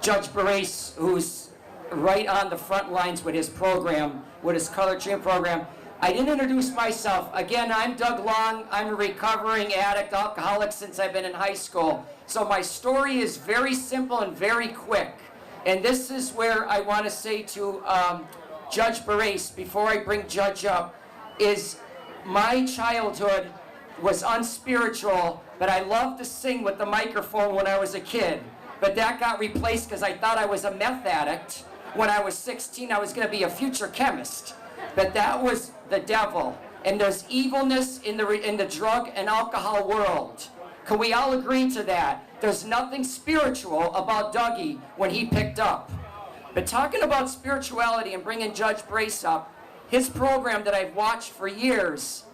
Judge Barres, who's right on the front lines with his program, with his color treatment program, I didn't introduce myself. Again, I'm Doug Long. I'm a recovering addict, alcoholic since I've been in high school. So my story is very simple and very quick. And this is where I want to say to Judge Barres, before I bring Judge up, is my childhood was unspiritual, but I loved to sing with the microphone when I was a kid. But that got replaced because I thought I was a meth addict. When I was 16, I was going to be a future chemist. But that was the devil. And there's evilness in the drug and alcohol world. Can we all agree to that? There's nothing spiritual about Dougie when he picked up. But talking about spirituality and bringing Judge Barres up, his program that I've watched for years,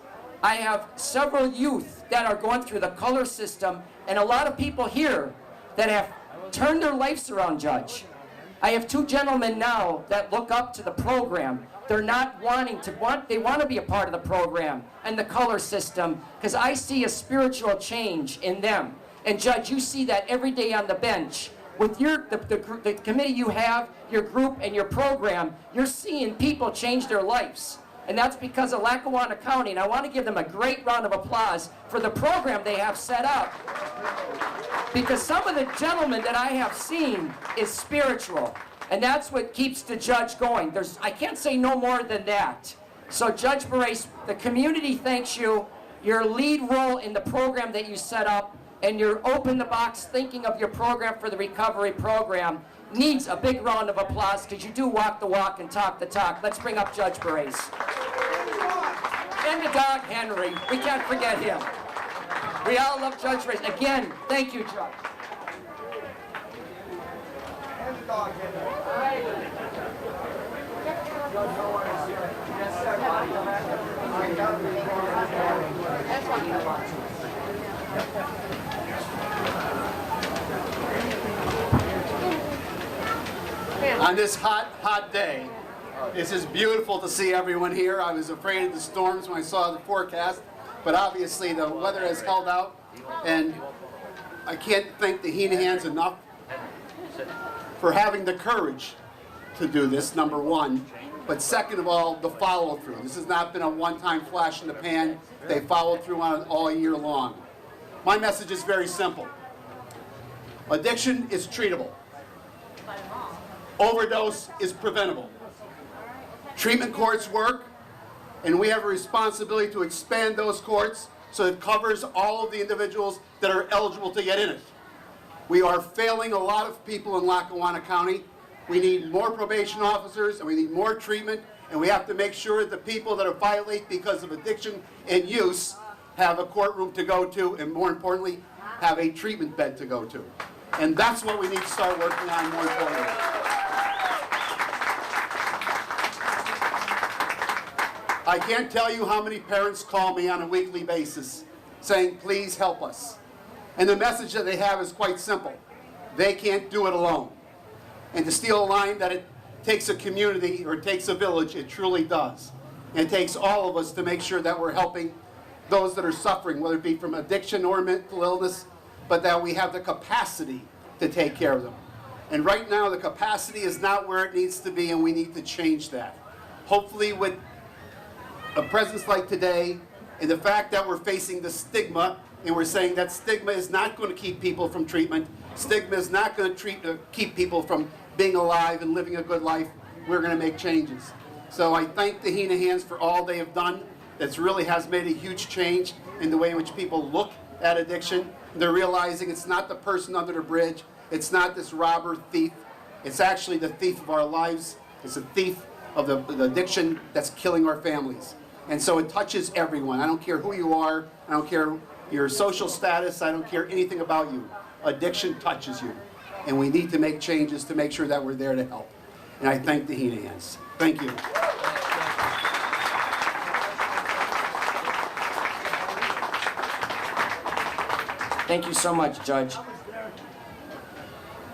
I have several youth that are going through the color system and a lot of people here that have turned their lives around, Judge. I have two gentlemen now that look up to the program. They're not they want to be a part of the program and the color system because I see a spiritual change in them. And Judge, you see that every day on the bench. With the committee you have, your group and your program, you're seeing people change their lives. And that's because of Lackawanna County, and I want to give them a great round of applause for the program they have set up. Because some of the gentlemen that I have seen is spiritual, and that's what keeps the judge going. I can't say no more than that. So Judge Barres, the community thanks you. Your lead role in the program that you set up, and your open the box thinking of your program for the recovery program needs a big round of applause because you do walk the walk and talk the talk. Let's bring up Judge Barres. And the dog, Henry. We can't forget him. We all love Judge Barres. Again, thank you, Judge. And the dog, Henry. On this hot, hot day, it's just beautiful to see everyone here. I was afraid of the storms when I saw the forecast, but obviously the weather has held out, and I can't thank the Henahans enough for having the courage to do this, number one. But second of all, the follow-through. This has not been a one-time flash in the pan. They followed through on it all year long. My message is very simple. Addiction is treatable. Overdose is preventable. Treatment courts work, and we have a responsibility to expand those courts so it covers all of the individuals that are eligible to get in it. We are failing a lot of people in Lackawanna County. We need more probation officers, and we need more treatment, and we have to make sure the people that are violate because of addiction and use have a courtroom to go to, and more importantly, have a treatment bed to go to. And that's what we need to start working on more importantly. I can't tell you how many parents call me on a weekly basis saying, please help us. And the message that they have is quite simple. They can't do it alone. And to steal a line that it takes a community or it takes a village, it truly does. And it takes all of us to make sure that we're helping those that are suffering, whether it be from addiction or mental illness, but that we have the capacity to take care of them. And right now the capacity is not where it needs to be, and we need to change that. Hopefully with a presence like today and the fact that we're facing the stigma, and we're saying that stigma is not going to keep people from treatment, stigma is not going to keep people from being alive and living a good life, we're going to make changes. So I thank the Henahans for all they have done. That really has made a huge change in the way in which people look at addiction. They're realizing it's not the person under the bridge, it's not this robber thief, it's actually the thief of our lives, it's a thief of the addiction that's killing our families. And so it touches everyone. I don't care who you are, I don't care your social status, I don't care anything about you. Addiction touches you. And we need to make changes to make sure that we're there to help. And I thank the Heenans. Thank you. Thank you so much, Judge.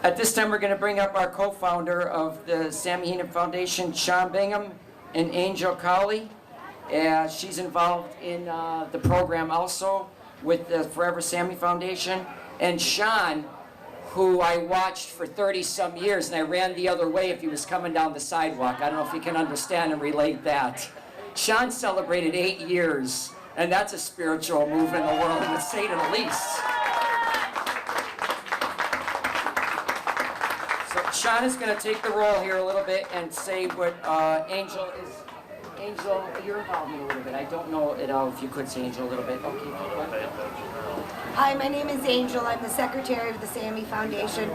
At this time, we're going to bring up our co-founder of the Sammy Heenan Foundation, Sean Bingham, and Angel Cowley. She's involved in the program also with the Forever Sammy Foundation. And Sean, who I watched for 30-some years, and I ran the other way if he was coming down the sidewalk. I don't know if you can understand and relate that. Sean celebrated 8 years, and that's a spiritual move in the world, to say the least. So Sean is going to take the role here a little bit and say what Angel is. Angel, you're involved in a little bit. I don't know at all if you could say Angel a little bit. Okay. Hi, my name is Angel. I'm the secretary of the Sammy Foundation.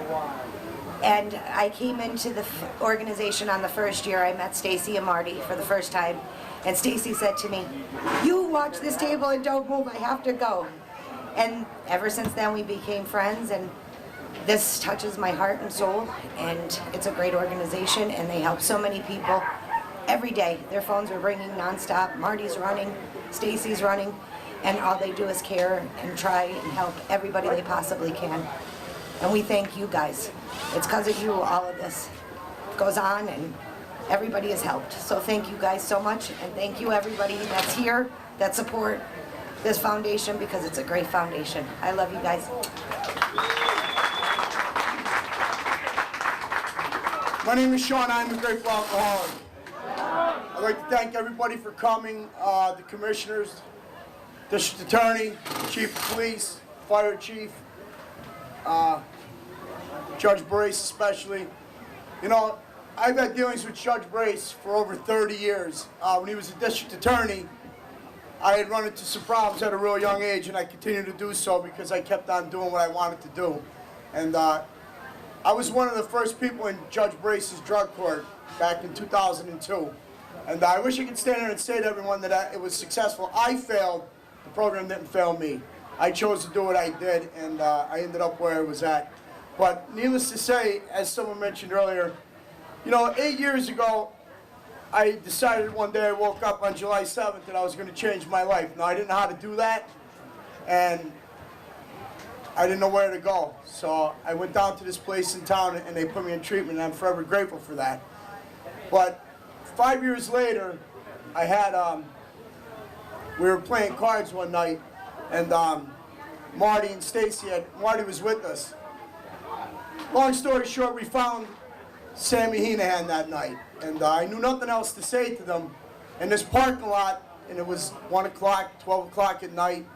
And I came into the organization on the first year. I met Stacy and Marty for the first time. And Stacy said to me, "You watch this table and don't move. I have to go." And ever since then, we became friends. And this touches my heart and soul. And it's a great organization. And they help so many people every day. Their phones are ringing nonstop. Marty's running. Stacy's running. And all they do is care and try and help everybody they possibly can. And we thank you guys. It's because of you all of this goes on and everybody is helped. So thank you guys so much, and thank you everybody that's here that support this foundation, because it's a great foundation. I love you guys. My name is Sean. I'm a grateful alcoholic. I'd like to thank everybody for coming, the commissioners, District Attorney, Chief of Police, Fire Chief, Judge Brace especially. You know, I've had dealings with Judge Brace for over 30 years. When he was a District Attorney, I had run into some problems at a real young age, and I continue to do so because I kept on doing what I wanted to do. And I was one of the first people in Judge Brace's drug court back in 2002. And I wish I could stand here and say to everyone that it was successful. I failed. The program didn't fail me. I chose to do what I did, and I ended up where I was at. But needless to say, as someone mentioned earlier, you know, 8 years ago, I decided one day I woke up on July 7th that I was going to change my life. Now, I didn't know how to do that, and I didn't know where to go. So I went down to this place in town, and they put me in treatment, and I'm forever grateful for that. But 5 years later, I had, we were playing cards one night, and Marty and Stacy, Marty was with us. Long story short, we found Sammy Heenan that night, and I knew nothing else to say to them in this parking lot, and it was 1 o'clock, 12 o'clock at night,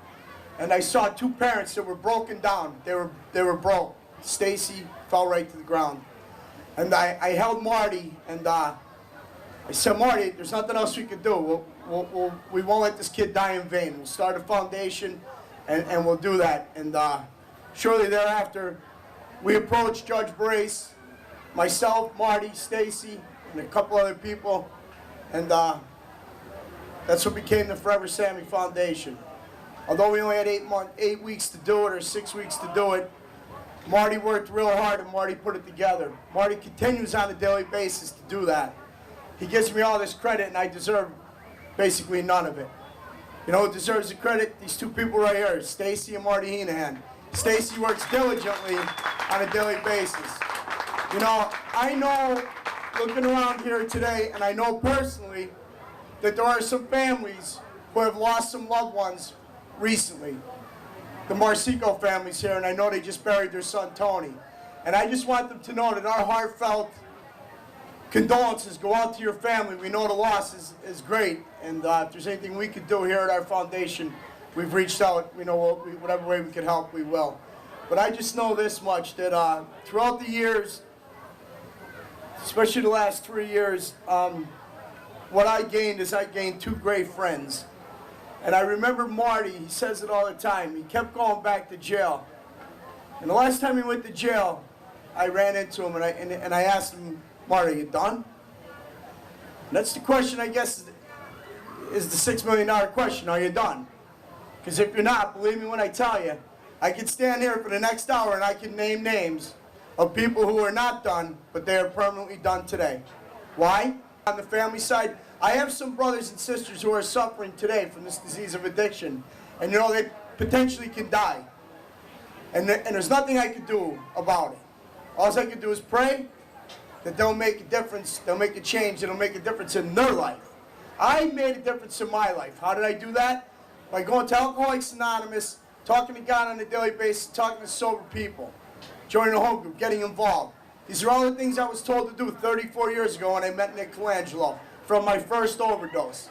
and I saw two parents that were broken down. They were broke. Stacy fell right to the ground, and I held Marty, and I said, "Marty, there's nothing else we could do. We won't let this kid die in vain. We'll start a foundation, and we'll do that." And shortly thereafter, we approached Judge Brace, myself, Marty, Stacy, and a couple other people, and that's what became the Forever Sammy Foundation. Although we only had 8 weeks to do it, or 6 weeks to do it, Marty worked real hard, and Marty put it together. Marty continues on a daily basis to do that. He gives me all this credit, and I deserve basically none of it. You know who deserves the credit? These two people right here, Stacy and Marty Heenan. Stacy works diligently on a daily basis. You know, I know, looking around here today, and I know personally that there are some families who have lost some loved ones recently. The Marsico family's here, and I know they just buried their son, Tony. And I just want them to know that our heartfelt condolences go out to your family. We know the loss is great, and if there's anything we could do here at our foundation, we've reached out. We know whatever way we can help, we will. But I just know this much, that throughout the years, especially the last 3 years, what I gained is I gained two great friends. And I remember Marty, he says it all the time, he kept going back to jail. And the last time he went to jail, I ran into him and I asked him, "Marty, are you done?" And that's the question, I guess, is the $6 million question, are you done? Because if you're not, believe me when I tell you, I could stand here for the next hour and I can name names of people who are not done, but they are permanently done today. Why? On the family side, I have some brothers and sisters who are suffering today from this disease of addiction. And you know, they potentially can die. And there's nothing I can do about it. All I can do is pray that they'll make a difference, they'll make a change, it'll make a difference in their life. I made a difference in my life. How did I do that? By going to Alcoholics Anonymous, talking to God on a daily basis, talking to sober people, joining a home group, getting involved. These are all the things I was told to do 34 years ago when I met Nick Colangelo from my first overdose.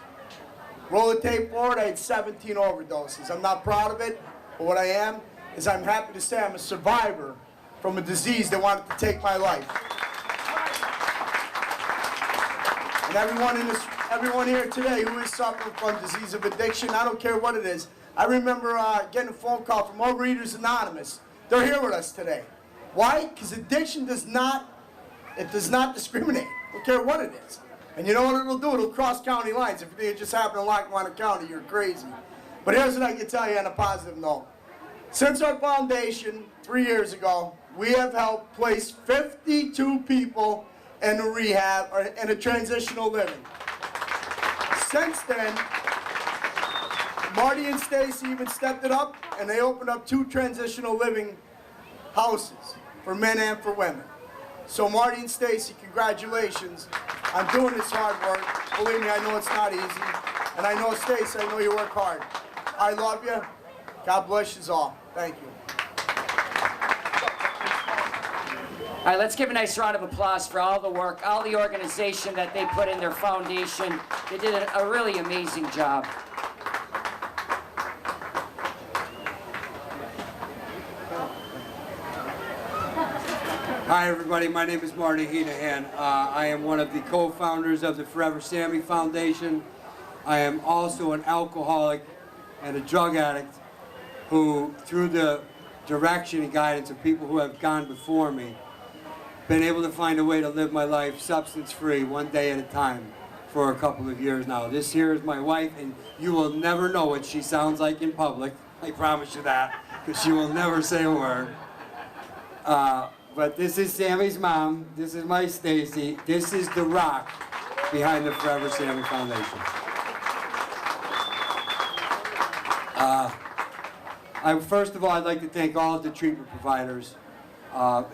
Roll the tape forward, I had 17 overdoses. I'm not proud of it, but what I am is I'm happy to say I'm a survivor from a disease that wanted to take my life. And everyone here today who is suffering from disease of addiction, I don't care what it is. I remember getting a phone call from Overeaters Anonymous. They're here with us today. Why? Because addiction does not discriminate. I don't care what it is. And you know what it'll do? It'll cross county lines. If you think it just happened in Lackawanna County, you're crazy. But here's what I can tell you on a positive note. Since our foundation 3 years ago, we have helped place 52 people in a rehab or in a transitional living. Since then, Marty and Stacy even stepped it up and they opened up 2 transitional living houses for men and for women. So Marty and Stacy, congratulations on doing this hard work. Believe me, I know it's not easy. And I know, Stacy, I know you work hard. I love you. God bless you all. Thank you. All right, let's give a nice round of applause for all the work, all the organization that they put in their foundation. They did a really amazing job. Hi everybody, my name is Marty Heenahan. I am one of the co-founders of the Forever Sammy Foundation. I am also an alcoholic and a drug addict who, through the direction and guidance of people who have gone before me, been able to find a way to live my life substance-free, one day at a time, for a couple of years now. This here is my wife, and you will never know what she sounds like in public. I promise you that, because she will never say a word. But this is Sammy's mom. This is my Stacy. This is the rock behind the Forever Sammy Foundation. First of all, I'd like to thank all of the treatment providers.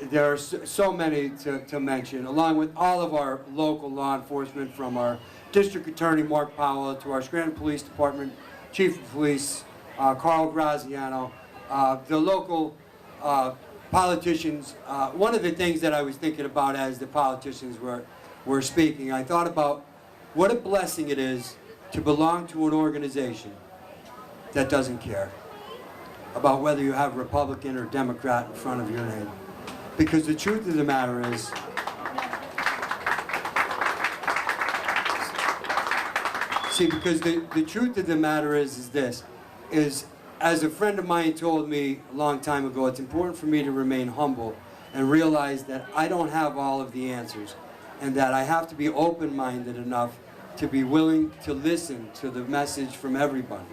There are so many to mention, along with all of our local law enforcement, from our District Attorney Mark Powell to our Scranton Police Department Chief of Police Carl Graziano, the local politicians. One of the things that I was thinking about as the politicians were speaking, I thought about what a blessing it is to belong to an organization that doesn't care about whether you have Republican or Democrat in front of your name. Because the truth of the matter is, the truth of the matter is this, as a friend of mine told me a long time ago, it's important for me to remain humble and realize that I don't have all of the answers, and that I have to be open-minded enough to be willing to listen to the message from everybody.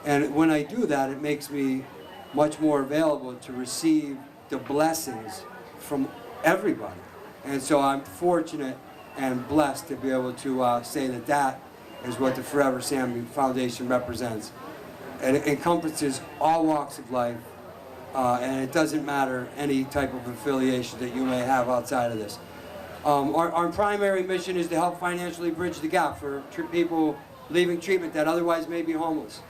And when I do that, it makes me much more available to receive the blessings from everybody. And so I'm fortunate and blessed to be able to say that that is what the Forever Sammy Foundation represents. And it encompasses all walks of life, and it doesn't matter any type of affiliation that you may have outside of this. Our primary mission is to help financially bridge the gap for people leaving treatment that otherwise may be homeless.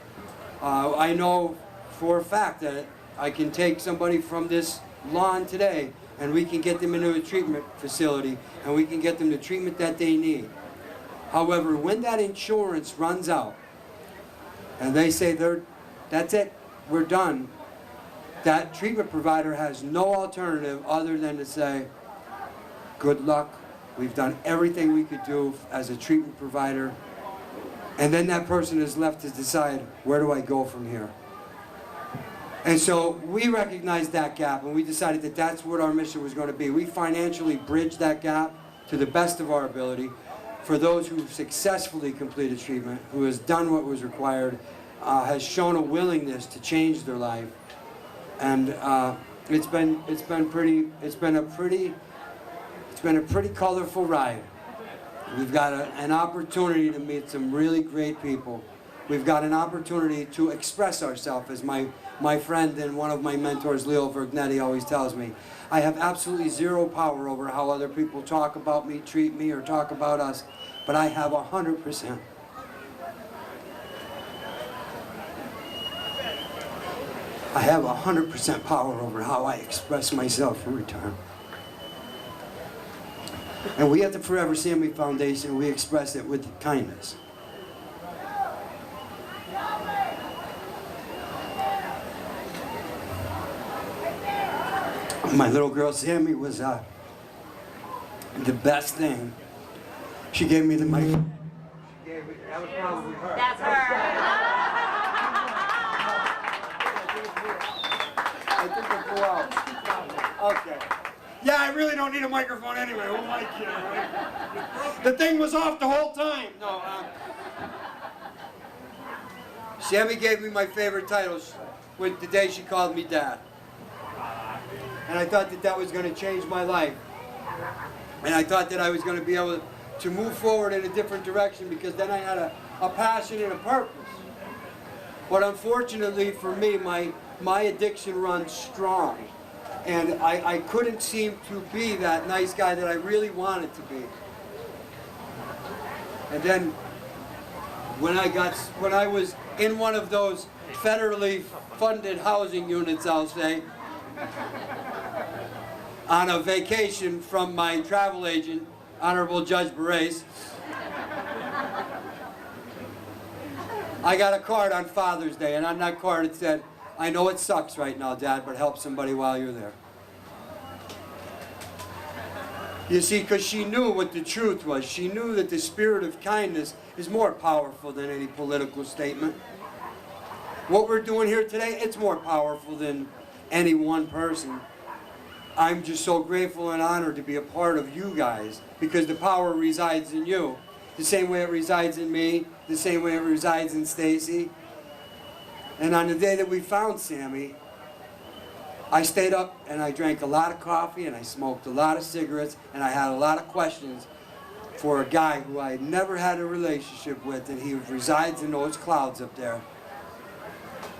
I know for a fact that I can take somebody from this lawn today and we can get them into a treatment facility and we can get them the treatment that they need. However, when that insurance runs out and they say that's it, we're done, that treatment provider has no alternative other than to say, good luck, we've done everything we could do as a treatment provider. And then that person is left to decide, where do I go from here? And so we recognized that gap, and we decided that that's what our mission was going to be. We financially bridged that gap to the best of our ability for those who've successfully completed treatment, who has done what was required, has shown a willingness to change their life, and it's been a pretty colorful ride. We've got an opportunity to meet some really great people. We've got an opportunity to express ourselves, as my friend and one of my mentors, Leo Vergnetti, always tells me. I have absolutely zero power over how other people talk about me, treat me, or talk about us, but I have 100%. I have 100% power over how I express myself in return. And we at the Forever Sammy Foundation, we express it with kindness. My little girl Sammy was the best thing. She gave me the mic. That was probably her. That's her. I think it blew out. Okay. Yeah, I really don't need a microphone anyway. Who am I kidding, right? The thing was off the whole time. No. Sammy gave me my favorite titles with the day she called me Dad. And I thought that was going to change my life. And I thought that I was going to be able to move forward in a different direction, because then I had a passion and a purpose. But unfortunately for me, my addiction runs strong. And I couldn't seem to be that nice guy that I really wanted to be. And then when I was in one of those federally funded housing units, I'll say, on a vacation from my travel agent, Honorable Judge Barres, I got a card on Father's Day, and on that card it said, "I know it sucks right now, Dad, but help somebody while you're there." You see, because she knew what the truth was. She knew that the spirit of kindness is more powerful than any political statement. What we're doing here today, it's more powerful than any one person. I'm just so grateful and honored to be a part of you guys, because the power resides in you. The same way it resides in me, the same way it resides in Stacy. And on the day that we found Sammy, I stayed up and I drank a lot of coffee and I smoked a lot of cigarettes and I had a lot of questions for a guy who I had never had a relationship with, and he resides in those clouds up there.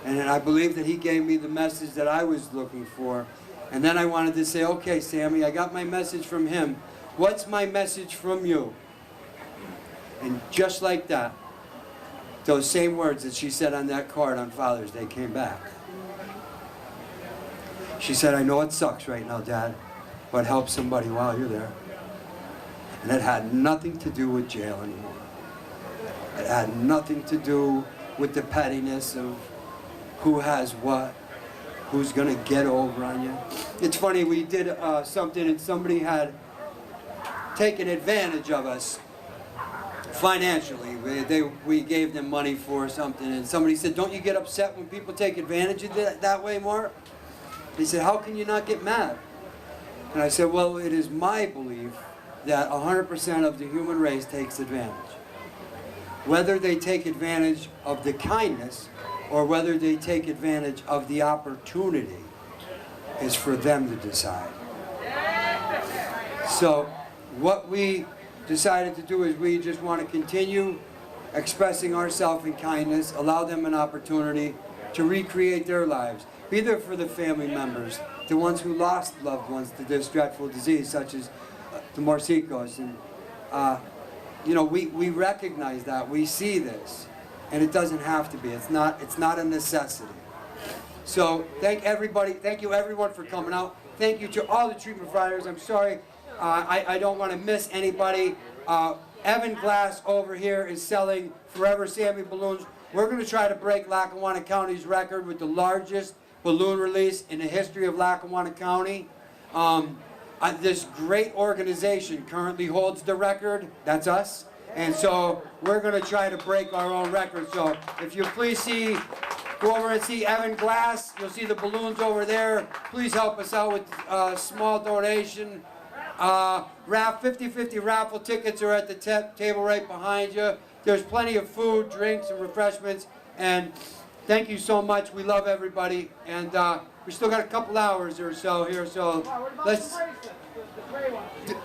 And I believe that he gave me the message that I was looking for. And then I wanted to say, okay, Sammy, I got my message from him. What's my message from you? And just like that, those same words that she said on that card on Father's Day came back. She said, "I know it sucks right now, Dad, but help somebody while you're there." And it had nothing to do with jail anymore. It had nothing to do with the pettiness of who has what, who's going to get over on you. It's funny, we did something and somebody had taken advantage of us financially. We gave them money for something, and somebody said, "Don't you get upset when people take advantage of that way, Mark?" He said, "How can you not get mad?" And I said, "Well, it is my belief that 100% of the human race takes advantage. Whether they take advantage of the kindness or whether they take advantage of the opportunity is for them to decide." So what we decided to do is we just want to continue expressing ourselves in kindness, allow them an opportunity to recreate their lives. Be there for the family members, the ones who lost loved ones to this dreadful disease, such as the Morsicos. And, you know, we recognize that, we see this, and it doesn't have to be. It's not a necessity. So thank you everyone for coming out. Thank you to all the treatment providers. I'm sorry, I don't want to miss anybody. Evan Glass over here is selling Forever Sammy balloons. We're going to try to break Lackawanna County's record with the largest balloon release in the history of Lackawanna County. This great organization currently holds the record. That's us. And so we're going to try to break our own record. So if you please go over and see Evan Glass. You'll see the balloons over there. Please help us out with a small donation. 50-50 raffle tickets are at the table right behind you. There's plenty of food, drinks, and refreshments. And thank you so much. We love everybody. And we still got a couple hours or so here, so let's...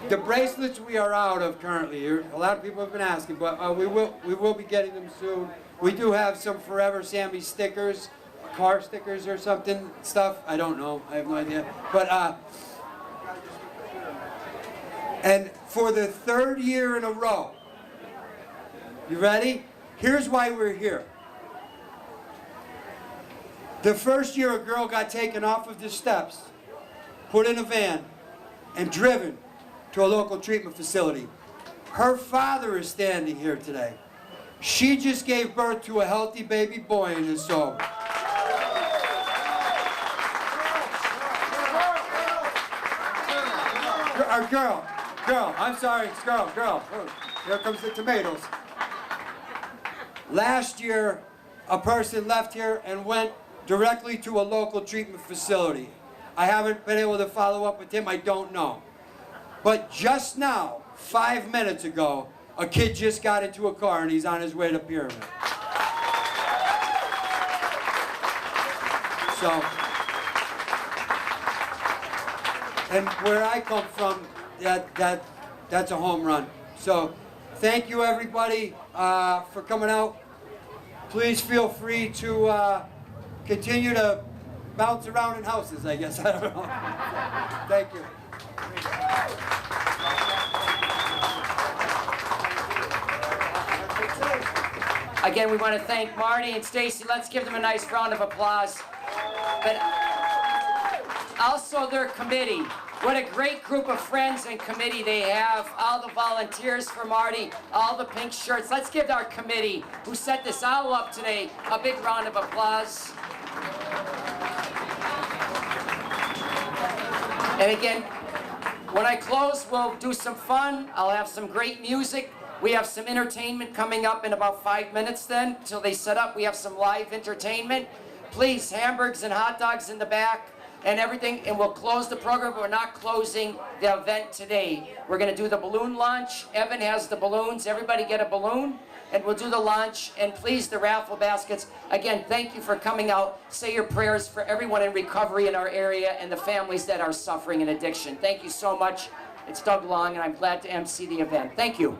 The bracelets we are out of currently. A lot of people have been asking, but we will be getting them soon. We do have some Forever Sammy stickers, car stickers or something, stuff. I don't know. I have no idea. But and for the 3rd year in a row, you ready? Here's why we're here. The first year a girl got taken off of the steps, put in a van, and driven to a local treatment facility. Her father is standing here today. She just gave birth to a healthy baby boy in his home. Girl, I'm sorry, it's girl. Here comes the tomatoes. Last year, a person left here and went directly to a local treatment facility. I haven't been able to follow up with him, I don't know. But just now, 5 minutes ago, a kid just got into a car and he's on his way to Pyramid. So, and where I come from, that's a home run. So, thank you everybody for coming out. Please feel free to continue to bounce around in houses, I guess. I don't know. Thank you. Again, we want to thank Marty and Stacy. Let's give them a nice round of applause. But also their committee. What a great group of friends and committee they have. All the volunteers for Marty, all the pink shirts. Let's give our committee who set this all up today a big round of applause. And again, when I close, we'll do some fun. I'll have some great music. We have some entertainment coming up in about 5 minutes then, till they set up. We have some live entertainment. Please, hamburgers and hot dogs in the back and everything. And we'll close the program, but we're not closing the event today. We're gonna do the balloon launch. Evan has the balloons. Everybody get a balloon. And we'll do the launch, and please, the raffle baskets. Again, thank you for coming out. Say your prayers for everyone in recovery in our area and the families that are suffering in addiction. Thank you so much. It's Doug Long, and I'm glad to MC the event. Thank you.